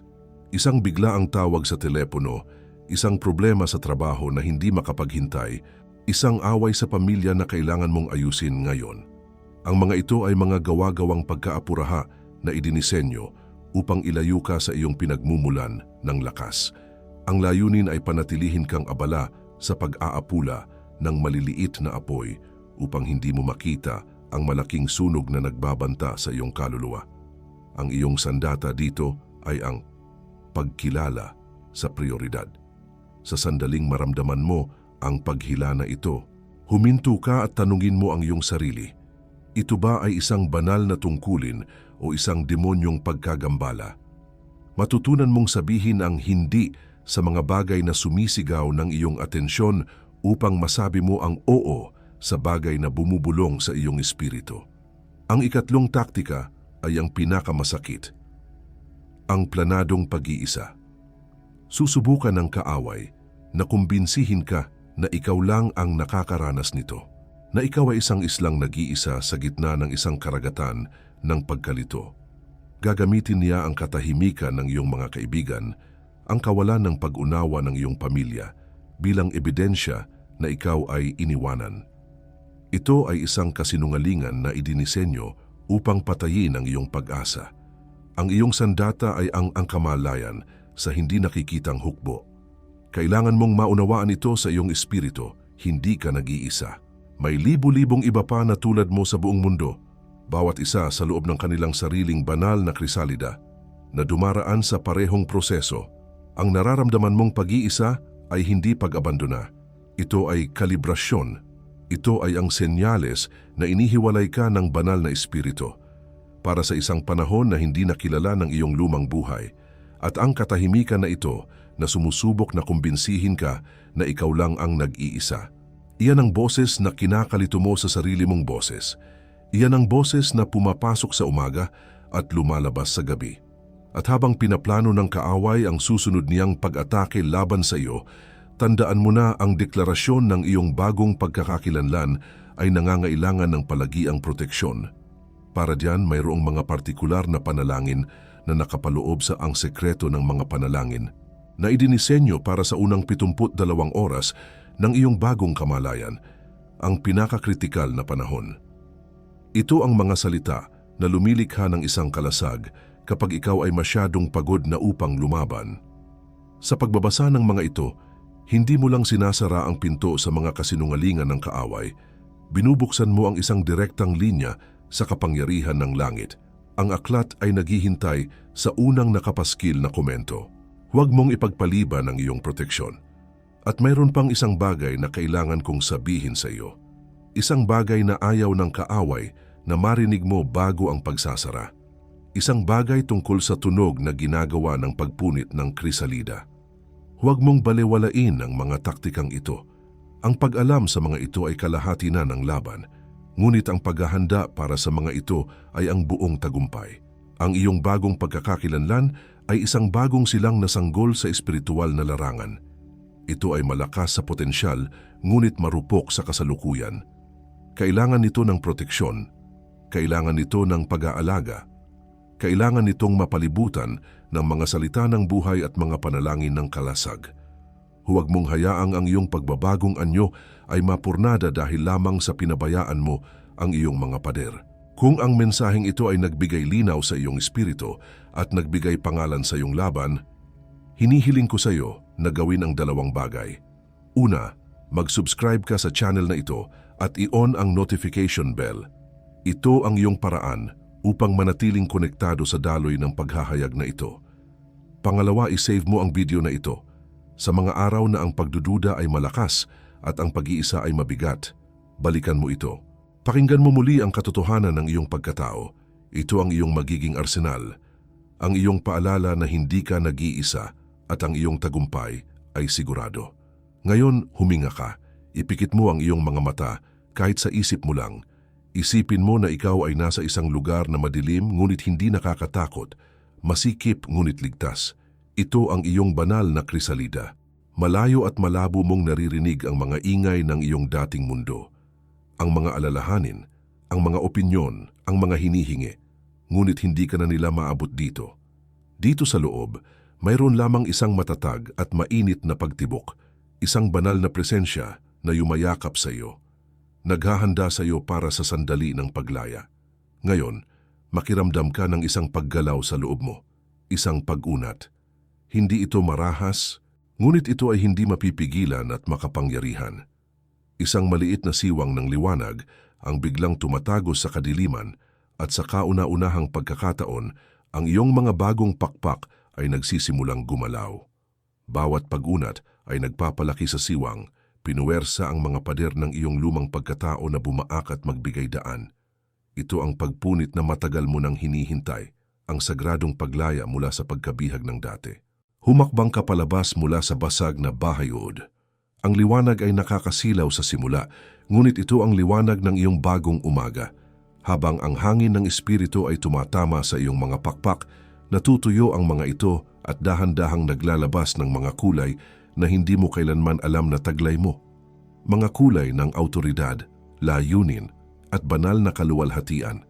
Isang biglaang tawag sa telepono, isang problema sa trabaho na hindi makapaghintay, isang away sa pamilya na kailangan mong ayusin ngayon. Ang mga ito ay mga gawa-gawang pagkaapuraha na idinisenyo upang ilayo ka sa iyong pinagmumulan ng lakas. Ang layunin ay panatilihin kang abala sa pag-aapula ng maliliit na apoy upang hindi mo makita ang malaking sunog na nagbabanta sa iyong kaluluwa. Ang iyong sandata dito ay ang pagkilala sa prioridad. Sa sandaling maramdaman mo ang paghila na ito, huminto ka at tanungin mo ang iyong sarili. Ito ba ay isang banal na tungkulin o isang demonyong pagkagambala? Matutunan mong sabihin ang hindi sa mga bagay na sumisigaw ng iyong atensyon upang masabi mo ang oo sa bagay na bumubulong sa iyong espiritu. Ang ikatlong taktika ay ang pinakamasakit. Ang planadong pag-iisa. Susubukan ng kaaway na kumbinsihin ka na ikaw lang ang nakakaranas nito, na ikaw ay isang islang nag-iisa sa gitna ng isang karagatan ng pagkalito. Gagamitin niya ang katahimikan ng iyong mga kaibigan, ang kawalan ng pag-unawa ng iyong pamilya bilang ebidensya na ikaw ay iniwanan. Ito ay isang kasinungalingan na idinisenyo upang patayin ang iyong pag-asa. Ang iyong sandata ay ang kamalayan sa hindi nakikitang hukbo. Kailangan mong maunawaan ito sa iyong espiritu, hindi ka nag-iisa. May libu-libong iba pa na tulad mo sa buong mundo, bawat isa sa loob ng kanilang sariling banal na krisalida, na dumaraan sa parehong proseso. Ang nararamdaman mong pag-iisa ay hindi pag-abandona. Ito ay kalibrasyon. Ito ay ang senyales na inihiwalay ka ng banal na espiritu para sa isang panahon na hindi nakilala ng iyong lumang buhay, at ang katahimikan na ito na sumusubok na kumbinsihin ka na ikaw lang ang nag-iisa. Iyan ang boses na kinakalito mo sa sarili mong boses. Iyan ang boses na pumapasok sa umaga at lumalabas sa gabi. At habang pinaplano ng kaaway ang susunod niyang pag-atake laban sa iyo, tandaan mo na ang deklarasyon ng iyong bagong pagkakakilanlan ay nangangailangan ng palagiang proteksyon. Para diyan, mayroong mga partikular na panalangin na nakapaloob sa ang sekreto ng mga panalangin na idinisenyo para sa unang 72 oras ng iyong bagong kamalayan, ang pinakakritikal na panahon. Ito ang mga salita na lumilikha ng isang kalasag kapag ikaw ay masyadong pagod na upang lumaban. Sa pagbabasa ng mga ito, hindi mo lang sinasara ang pinto sa mga kasinungalingan ng kaaway, binubuksan mo ang isang direktang linya sa kapangyarihan ng langit. Ang aklat ay naghihintay sa unang nakapaskil na komento. Huwag mong ipagpaliban ang iyong proteksyon. At mayroon pang isang bagay na kailangan kong sabihin sa iyo. Isang bagay na ayaw ng kaaway na marinig mo bago ang pagsasara. Isang bagay tungkol sa tunog na ginagawa ng pagpunit ng krisalida. Huwag mong balewalain ang mga taktikang ito. Ang pag-alam sa mga ito ay kalahati na ng laban. Ngunit ang paghahanda para sa mga ito ay ang buong tagumpay. Ang iyong bagong pagkakakilanlan ay isang bagong silang na sanggol sa espiritual na larangan. Ito ay malakas sa potensyal, ngunit marupok sa kasalukuyan. Kailangan nito ng proteksyon. Kailangan nito ng pag-aalaga. Kailangan nitong mapalibutan ng mga salita ng buhay at mga panalangin ng kalasag. Huwag mong hayaang ang iyong pagbabagong anyo ay mapurnada dahil lamang sa pinabayaan mo ang iyong mga pader. Kung ang mensaheng ito ay nagbigay linaw sa iyong espiritu at nagbigay pangalan sa iyong laban, hinihiling ko sa iyo na gawin ang dalawang bagay. Una, mag-subscribe ka sa channel na ito at i-on ang notification bell. Ito ang iyong paraan upang manatiling konektado sa daloy ng paghahayag na ito. Pangalawa, i-save mo ang video na ito. Sa mga araw na ang pagdududa ay malakas at ang pag-iisa ay mabigat, balikan mo ito. Pakinggan mo muli ang katotohanan ng iyong pagkatao. Ito ang iyong magiging arsenal. Ang iyong paalala na hindi ka nag-iisa at ang iyong tagumpay ay sigurado. Ngayon, huminga ka. Ipikit mo ang iyong mga mata kahit sa isip mo lang. Isipin mo na ikaw ay nasa isang lugar na madilim ngunit hindi nakakatakot, masikip ngunit ligtas. Ito ang iyong banal na krisalida. Malayo at malabo mong naririnig ang mga ingay ng iyong dating mundo. Ang mga alalahanin, ang mga opinyon, ang mga hinihingi. Ngunit hindi ka na nila maabot dito. Dito sa loob, mayroon lamang isang matatag at mainit na pagtibok. Isang banal na presensya na yumayakap sa iyo. Naghahanda sa iyo para sa sandali ng paglaya. Ngayon, makiramdam ka ng isang paggalaw sa loob mo. Isang pag-unat. Hindi ito marahas, ngunit ito ay hindi mapipigilan at makapangyarihan. Isang maliit na siwang ng liwanag ang biglang tumatagos sa kadiliman at sa kauna-unahang pagkakataon, ang iyong mga bagong pakpak ay nagsisimulang gumalaw. Bawat pag-unat ay nagpapalaki sa siwang, pinuwersa ang mga pader ng iyong lumang pagkatao na bumaak at magbigay daan. Ito ang pagpunit na matagal mo nang hinihintay, ang sagradong paglaya mula sa pagkabihag ng dati. Humakbang ka palabas mula sa basag na bahay-uod. Ang liwanag ay nakakasilaw sa simula, ngunit ito ang liwanag ng iyong bagong umaga. Habang ang hangin ng espiritu ay tumatama sa iyong mga pakpak, natutuyo ang mga ito at dahan-dahang naglalabas ng mga kulay na hindi mo kailanman alam na taglay mo. Mga kulay ng autoridad, layunin, at banal na kaluwalhatian.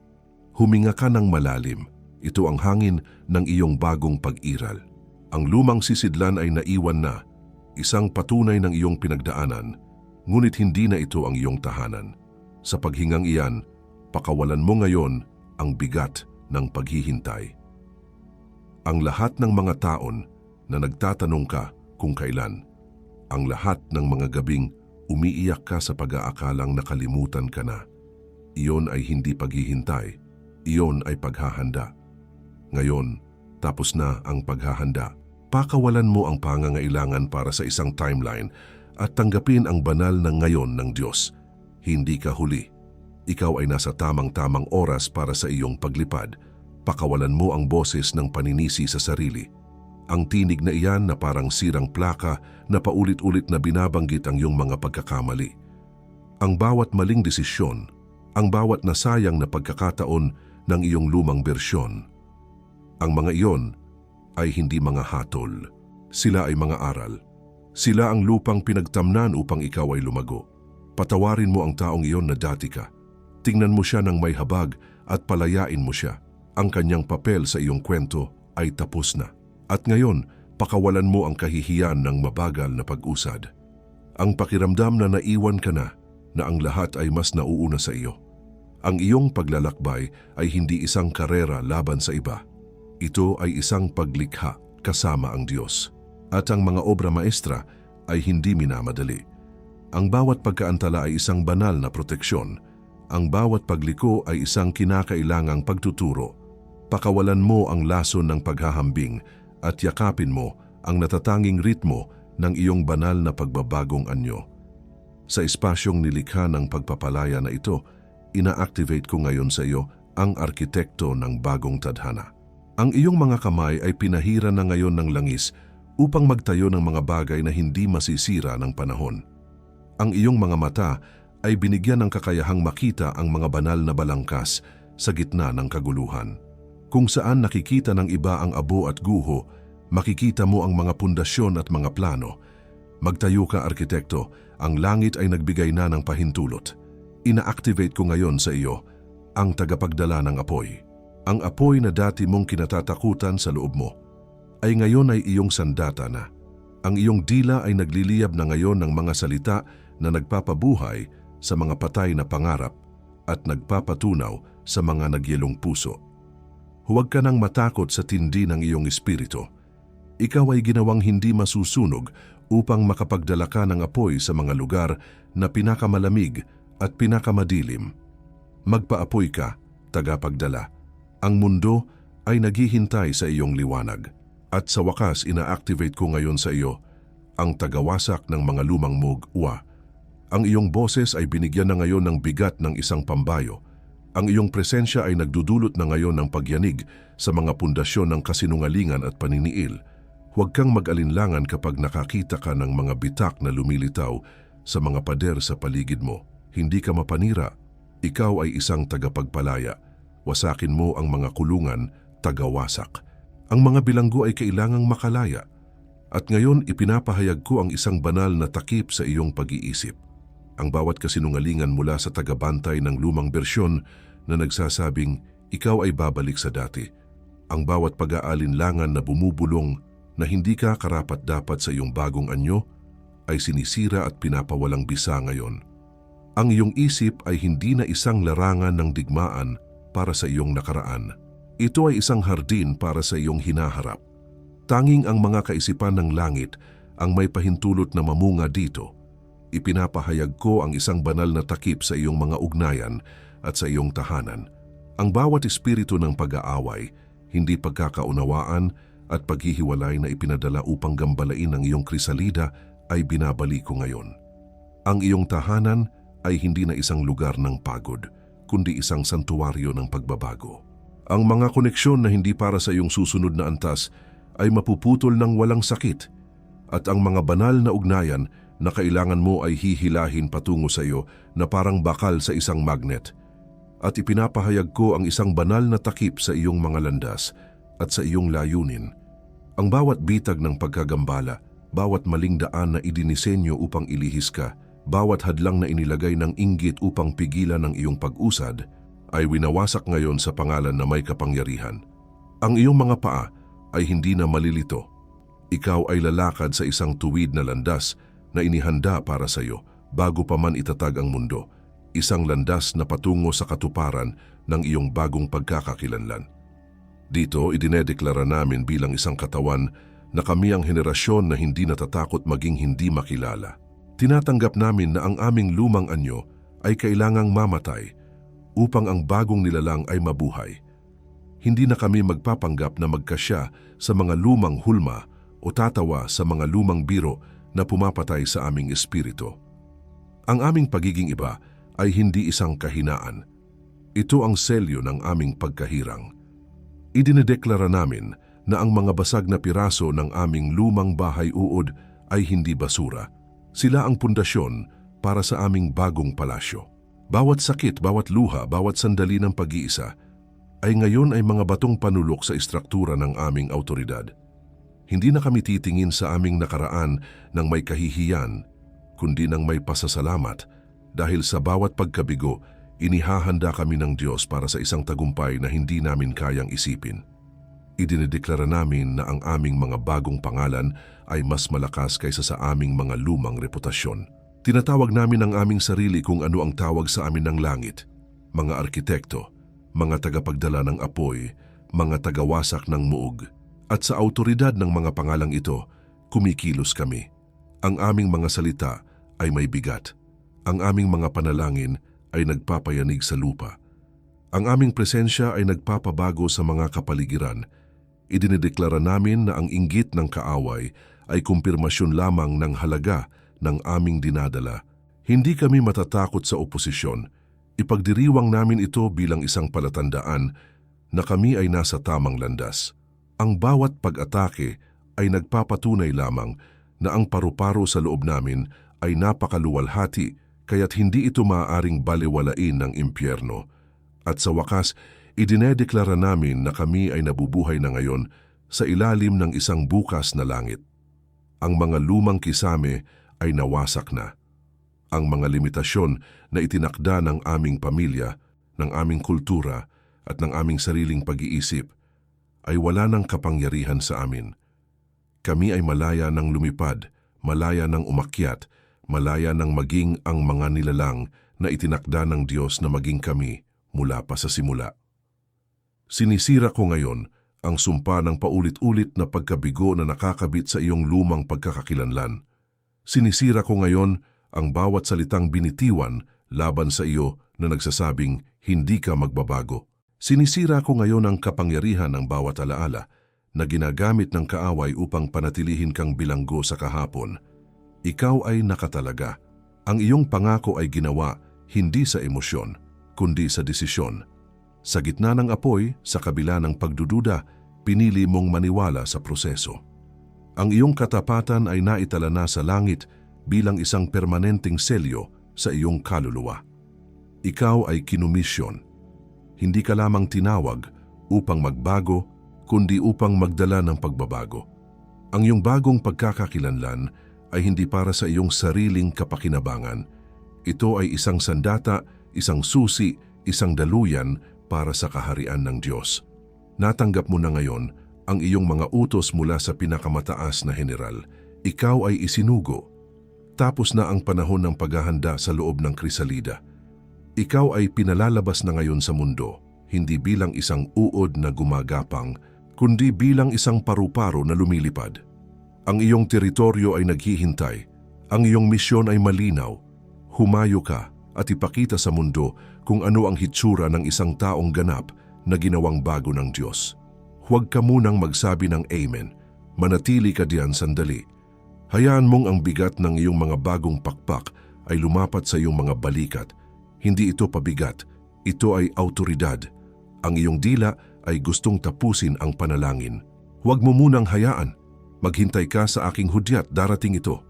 Huminga ka ng malalim. Ito ang hangin ng iyong bagong pag-iral. Ang lumang sisidlan ay naiwan na, isang patunay ng iyong pinagdaanan, ngunit hindi na ito ang iyong tahanan. Sa paghingang iyan, pakawalan mo ngayon ang bigat ng paghihintay. Ang lahat ng mga taon na nagtatanong ka kung kailan, ang lahat ng mga gabing umiiyak ka sa pag-aakalang nakalimutan ka na, iyon ay hindi paghihintay, iyon ay paghahanda. Ngayon, tapos na ang paghahanda. Pakawalan mo ang pangangailangan para sa isang timeline at tanggapin ang banal na ngayon ng Diyos. Hindi ka huli. Ikaw ay nasa tamang-tamang oras para sa iyong paglipad. Pakawalan mo ang boses ng paninisi sa sarili. Ang tinig na iyan na parang sirang plaka na paulit-ulit na binabanggit ang iyong mga pagkakamali. Ang bawat maling desisyon, ang bawat nasayang na pagkakataon ng iyong lumang bersyon. Ang mga iyon ay hindi mga hatol. Sila ay mga aral. Sila ang lupang pinagtamnan upang ikaw ay lumago. Patawarin mo ang taong iyon na dati ka. Tingnan mo siya ng may habag at palayain mo siya. Ang kanyang papel sa iyong kwento ay tapos na. At ngayon, pakawalan mo ang kahihiyan ng mabagal na pag-usad. Ang pakiramdam na naiwan ka na ang lahat ay mas nauuna sa iyo. Ang iyong paglalakbay ay hindi isang karera laban sa iba. Ito ay isang paglikha kasama ang Diyos. At ang mga obra maestra ay hindi minamadali. Ang bawat pagkaantala ay isang banal na proteksyon. Ang bawat pagliko ay isang kinakailangang pagtuturo. Pakawalan mo ang lason ng paghahambing at yakapin mo ang natatanging ritmo ng iyong banal na pagbabagong anyo. Sa espasyong nilikha ng pagpapalaya na ito, ina-activate ko ngayon sa iyo ang arkitekto ng bagong tadhana. Ang iyong mga kamay ay pinahira na ngayon ng langis upang magtayo ng mga bagay na hindi masisira ng panahon. Ang iyong mga mata ay binigyan ng kakayahang makita ang mga banal na balangkas sa gitna ng kaguluhan. Kung saan nakikita ng iba ang abo at guho, makikita mo ang mga pundasyon at mga plano. Magtayo ka, arkitekto, ang langit ay nagbigay na ng pahintulot. Ina-activate ko ngayon sa iyo ang tagapagdala ng apoy. Ang apoy na dati mong kinatatakutan sa loob mo ay ngayon ay iyong sandata na. Ang iyong dila ay nagliliyab na ngayon ng mga salita na nagpapabuhay sa mga patay na pangarap at nagpapatunaw sa mga nagyelong puso. Huwag ka nang matakot sa tindi ng iyong espiritu. Ikaw ay ginawang hindi masusunog upang makapagdala ka ng apoy sa mga lugar na pinakamalamig at pinakamadilim. Magpaapoy ka, tagapagdala. Ang mundo ay naghihintay sa iyong liwanag. At sa wakas, ina-activate ko ngayon sa iyo ang tagawasak ng mga lumang mugwa. Ang iyong boses ay binigyan na ngayon ng bigat ng isang pambayo. Ang iyong presensya ay nagdudulot na ngayon ng pagyanig sa mga pundasyon ng kasinungalingan at paniniil. Huwag kang mag-alinlangan kapag nakakita ka ng mga bitak na lumilitaw sa mga pader sa paligid mo. Hindi ka mapanira. Ikaw ay isang tagapagpalaya. Wasakin mo ang mga kulungan, tagawasak. Ang mga bilanggo ay kailangang makalaya. At ngayon ipinapahayag ko ang isang banal na takip sa iyong pag-iisip. Ang bawat kasinungalingan mula sa tagabantay ng lumang bersyon na nagsasabing ikaw ay babalik sa dati. Ang bawat pag-aalinlangan na bumubulong na hindi ka karapat-dapat sa iyong bagong anyo ay sinisira at pinapawalang bisa ngayon. Ang iyong isip ay hindi na isang larangan ng digmaan para sa iyong nakaraan. Ito ay isang hardin para sa iyong hinaharap. Tanging ang mga kaisipan ng langit ang may pahintulot na mamunga dito. Ipinapahayag ko ang isang banal na takip sa iyong mga ugnayan at sa iyong tahanan. Ang bawat espiritu ng pag-aaway, hindi pagkakaunawaan at paghihiwalay na ipinadala upang gambalain ang iyong krisalida ay binabalik ko ngayon. Ang iyong tahanan ay hindi na isang lugar ng pagod, kundi isang santuwaryo ng pagbabago. Ang mga koneksyon na hindi para sa iyong susunod na antas ay mapuputol ng walang sakit at ang mga banal na ugnayan na kailangan mo ay hihilahin patungo sa iyo na parang bakal sa isang magnet. At ipinapahayag ko ang isang banal na takip sa iyong mga landas at sa iyong layunin. Ang bawat bitag ng pagkagambala, bawat maling daan na idinisenyo upang ilihis ka, bawat hadlang na inilagay ng inggit upang pigilan ang iyong pag-usad, ay winawasak ngayon sa pangalan na may kapangyarihan. Ang iyong mga paa ay hindi na malilito. Ikaw ay lalakad sa isang tuwid na landas na inihanda para sa iyo bago pa man itatag ang mundo. Isang landas na patungo sa katuparan ng iyong bagong pagkakakilanlan. Dito, idinedeklara namin bilang isang katawan na kami ang henerasyon na hindi natatakot maging hindi makilala. Tinatanggap namin na ang aming lumang anyo ay kailangang mamatay upang ang bagong nilalang ay mabuhay. Hindi na kami magpapanggap na magkasya sa mga lumang hulma o tatawa sa mga lumang biro na pumapatay sa aming espiritu. Ang aming pagiging iba ay hindi isang kahinaan. Ito ang selyo ng aming pagkahirang. Idinedeklara namin na ang mga basag na piraso ng aming lumang bahay uod ay hindi basura. Sila ang pundasyon para sa aming bagong palasyo. Bawat sakit, bawat luha, bawat sandali ng pag-iisa ay ngayon ay mga batong panulok sa istruktura ng aming autoridad. Hindi na kami titingin sa aming nakaraan ng may kahihiyan, kundi ng may pasasalamat dahil sa bawat pagkabigo, inihahanda kami ng Diyos para sa isang tagumpay na hindi namin kayang isipin. Idinedeklara namin na ang aming mga bagong pangalan ay mas malakas kaysa sa aming mga lumang reputasyon. Tinatawag namin ang aming sarili kung ano ang tawag sa amin ng langit. Mga arkitekto, mga tagapagdala ng apoy, mga tagawasak ng muog. At sa autoridad ng mga pangalang ito, kumikilos kami. Ang aming mga salita ay may bigat. Ang aming mga panalangin ay nagpapayanig sa lupa. Ang aming presensya ay nagpapabago sa mga kapaligiran. Idinedeklara namin na ang inggit ng kaaway ay kumpirmasyon lamang ng halaga ng aming dinadala. Hindi kami matatakot sa oposisyon. Ipagdiriwang namin ito bilang isang palatandaan na kami ay nasa tamang landas. Ang bawat pag-atake ay nagpapatunay lamang na ang paru-paro sa loob namin ay napakaluwalhati kaya't hindi ito maaaring balewalain ng impyerno. At sa wakas, idinedeklara namin na kami ay nabubuhay na ngayon sa ilalim ng isang bukas na langit. Ang mga lumang kisame ay nawasak na. Ang mga limitasyon na itinakda ng aming pamilya, ng aming kultura, at ng aming sariling pag-iisip ay wala ng kapangyarihan sa amin. Kami ay malaya ng lumipad, malaya ng umakyat, malaya ng maging ang mga nilalang na itinakda ng Diyos na maging kami mula pa sa simula. Sinisira ko ngayon ang sumpa ng paulit-ulit na pagkabigo na nakakabit sa iyong lumang pagkakakilanlan. Sinisira ko ngayon ang bawat salitang binitiwan laban sa iyo na nagsasabing hindi ka magbabago. Sinisira ko ngayon ang kapangyarihan ng bawat alaala na ginagamit ng kaaway upang panatilihin kang bilanggo sa kahapon. Ikaw ay nakatalaga. Ang iyong pangako ay ginawa hindi sa emosyon, kundi sa desisyon. Sa gitna ng apoy, sa kabila ng pagdududa, pinili mong maniwala sa proseso. Ang iyong katapatan ay naitala na sa langit bilang isang permanenteng selyo sa iyong kaluluwa. Ikaw ay kinumisyon. Hindi ka lamang tinawag upang magbago, kundi upang magdala ng pagbabago. Ang iyong bagong pagkakakilanlan ay hindi para sa iyong sariling kapakinabangan. Ito ay isang sandata, isang susi, isang daluyan para sa kaharian ng Diyos. Natanggap mo na ngayon ang iyong mga utos mula sa pinakamataas na general. Ikaw ay isinugo. Tapos na ang panahon ng paghahanda sa loob ng krisalida. Ikaw ay pinalalabas na ngayon sa mundo, hindi bilang isang uod na gumagapang, kundi bilang isang paru-paro na lumilipad. Ang iyong teritoryo ay naghihintay. Ang iyong misyon ay malinaw. Humayo ka at ipakita sa mundo kung ano ang hitsura ng isang taong ganap na ginawang bago ng Diyos. Huwag ka munang magsabi ng Amen. Manatili ka diyan sandali. Hayaan mong ang bigat ng iyong mga bagong pakpak ay lumapat sa iyong mga balikat. Hindi ito pabigat, ito ay autoridad. Ang iyong dila ay gustong tapusin ang panalangin. Huwag mo munang hayaan. Maghintay ka sa aking hudyat, darating ito.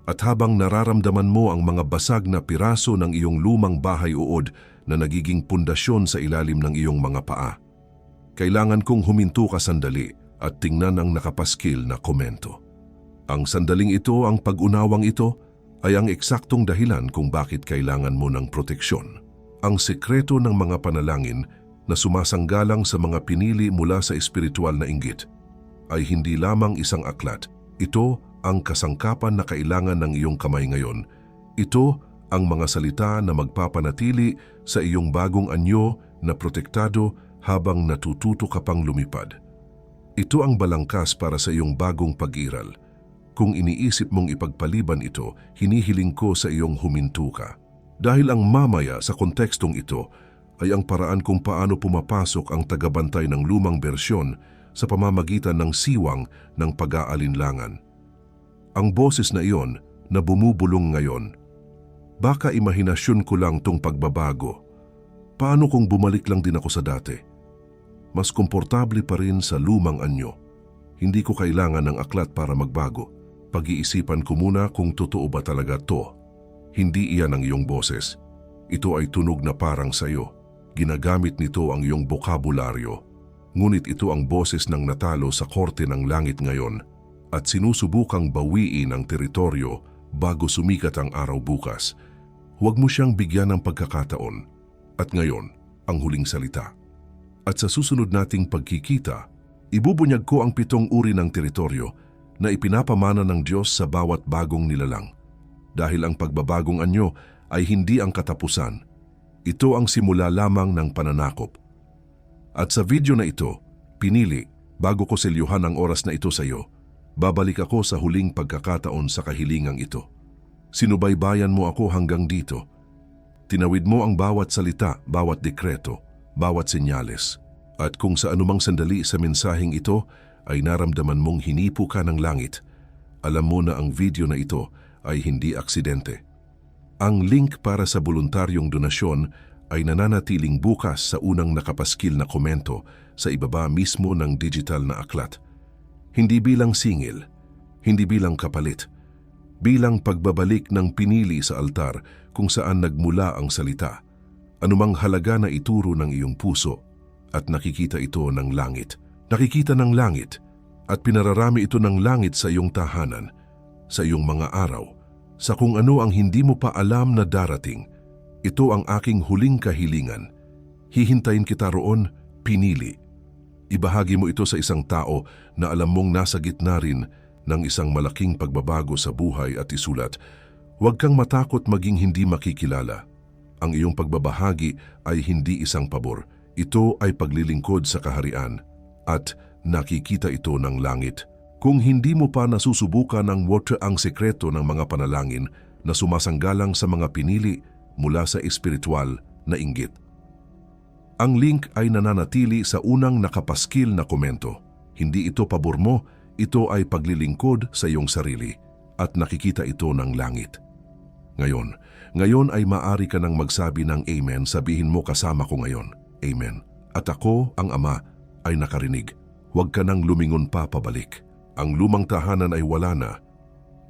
At habang nararamdaman mo ang mga basag na piraso ng iyong lumang bahay-uod na nagiging pundasyon sa ilalim ng iyong mga paa, kailangan kong huminto ka sandali at tingnan ang nakapaskil na komento. Ang sandaling ito, ang pag-unawang ito, ay ang eksaktong dahilan kung bakit kailangan mo ng proteksyon. Ang sekreto ng mga panalangin na sumasanggalang sa mga pinili mula sa espiritual na inggit ay hindi lamang isang aklat. Ito ang kasangkapan na kailangan ng iyong kamay ngayon. Ito ang mga salita na magpapanatili sa iyong bagong anyo na protektado habang natututo ka pang lumipad. Ito ang balangkas para sa iyong bagong pag-iral. Kung iniisip mong ipagpaliban ito, hinihiling ko sa iyong huminto ka. Dahil ang mamaya sa kontekstong ito ay ang paraan kung paano pumapasok ang tagabantay ng lumang bersyon sa pamamagitan ng siwang ng pag-aalinlangan. Ang boses na iyon na bumubulong ngayon, baka imahinasyon ko lang tong pagbabago. Paano kung bumalik lang din ako sa dati? Mas komportable pa rin sa lumang anyo. Hindi ko kailangan ng aklat para magbago. Pag-iisipan ko muna kung totoo ba talaga to. Hindi iyan ang iyong boses. Ito ay tunog na parang sayo. Ginagamit nito ang iyong bokabularyo. Ngunit ito ang boses ng natalo sa korte ng langit ngayon at sinusubukang bawiin ang teritoryo bago sumikat ang araw bukas. Huwag mo siyang bigyan ng pagkakataon. At ngayon, ang huling salita. At sa susunod nating pagkikita, ibubunyag ko ang 7 uri ng teritoryo na ipinapamana ng Diyos sa bawat bagong nilalang. Dahil ang pagbabagong anyo ay hindi ang katapusan. Ito ang simula lamang ng pananakop. At sa video na ito, pinili, bago ko selyuhan ang oras na ito sa iyo, babalik ako sa huling pagkakataon sa kahilingang ito. Sinubaybayan mo ako hanggang dito. Tinawid mo ang bawat salita, bawat dekreto, bawat senyales. At kung sa anumang sandali sa mensaheng ito ay naramdaman mong hinipo ka ng langit, alam mo na ang video na ito ay hindi aksidente. Ang link para sa voluntaryong donasyon ay nananatiling bukas sa unang nakapaskil na komento sa ibaba mismo ng digital na aklat. Hindi bilang singil, hindi bilang kapalit, bilang pagbabalik ng pinili sa altar kung saan nagmula ang salita, anumang halaga na ituro ng iyong puso at nakikita ito ng langit. Nakikita ng langit at pinararami ito ng langit sa iyong tahanan, sa iyong mga araw, sa kung ano ang hindi mo pa alam na darating. Ito ang aking huling kahilingan. Hihintayin kita roon, pinili. Ibahagi mo ito sa isang tao na alam mong nasa gitna rin ng isang malaking pagbabago sa buhay at isulat, huwag kang matakot maging hindi makikilala. Ang iyong pagbabahagi ay hindi isang pabor. Ito ay paglilingkod sa kaharian at nakikita ito ng langit. Kung hindi mo pa nasusubukan ng water ang sekreto ng mga panalangin na sumasanggalang sa mga pinili mula sa espiritual na inggit. Ang link ay nananatili sa unang nakapaskil na komento. Hindi ito pabor mo, ito ay paglilingkod sa iyong sarili at nakikita ito ng langit. Ngayon ay maaari ka nang magsabi ng Amen, sabihin mo kasama ko ngayon, Amen. At ako, ang Ama, ay nakarinig. Huwag ka nang lumingon pa pabalik. Ang lumang tahanan ay wala na.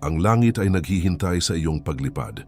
Ang langit ay naghihintay sa iyong paglipad.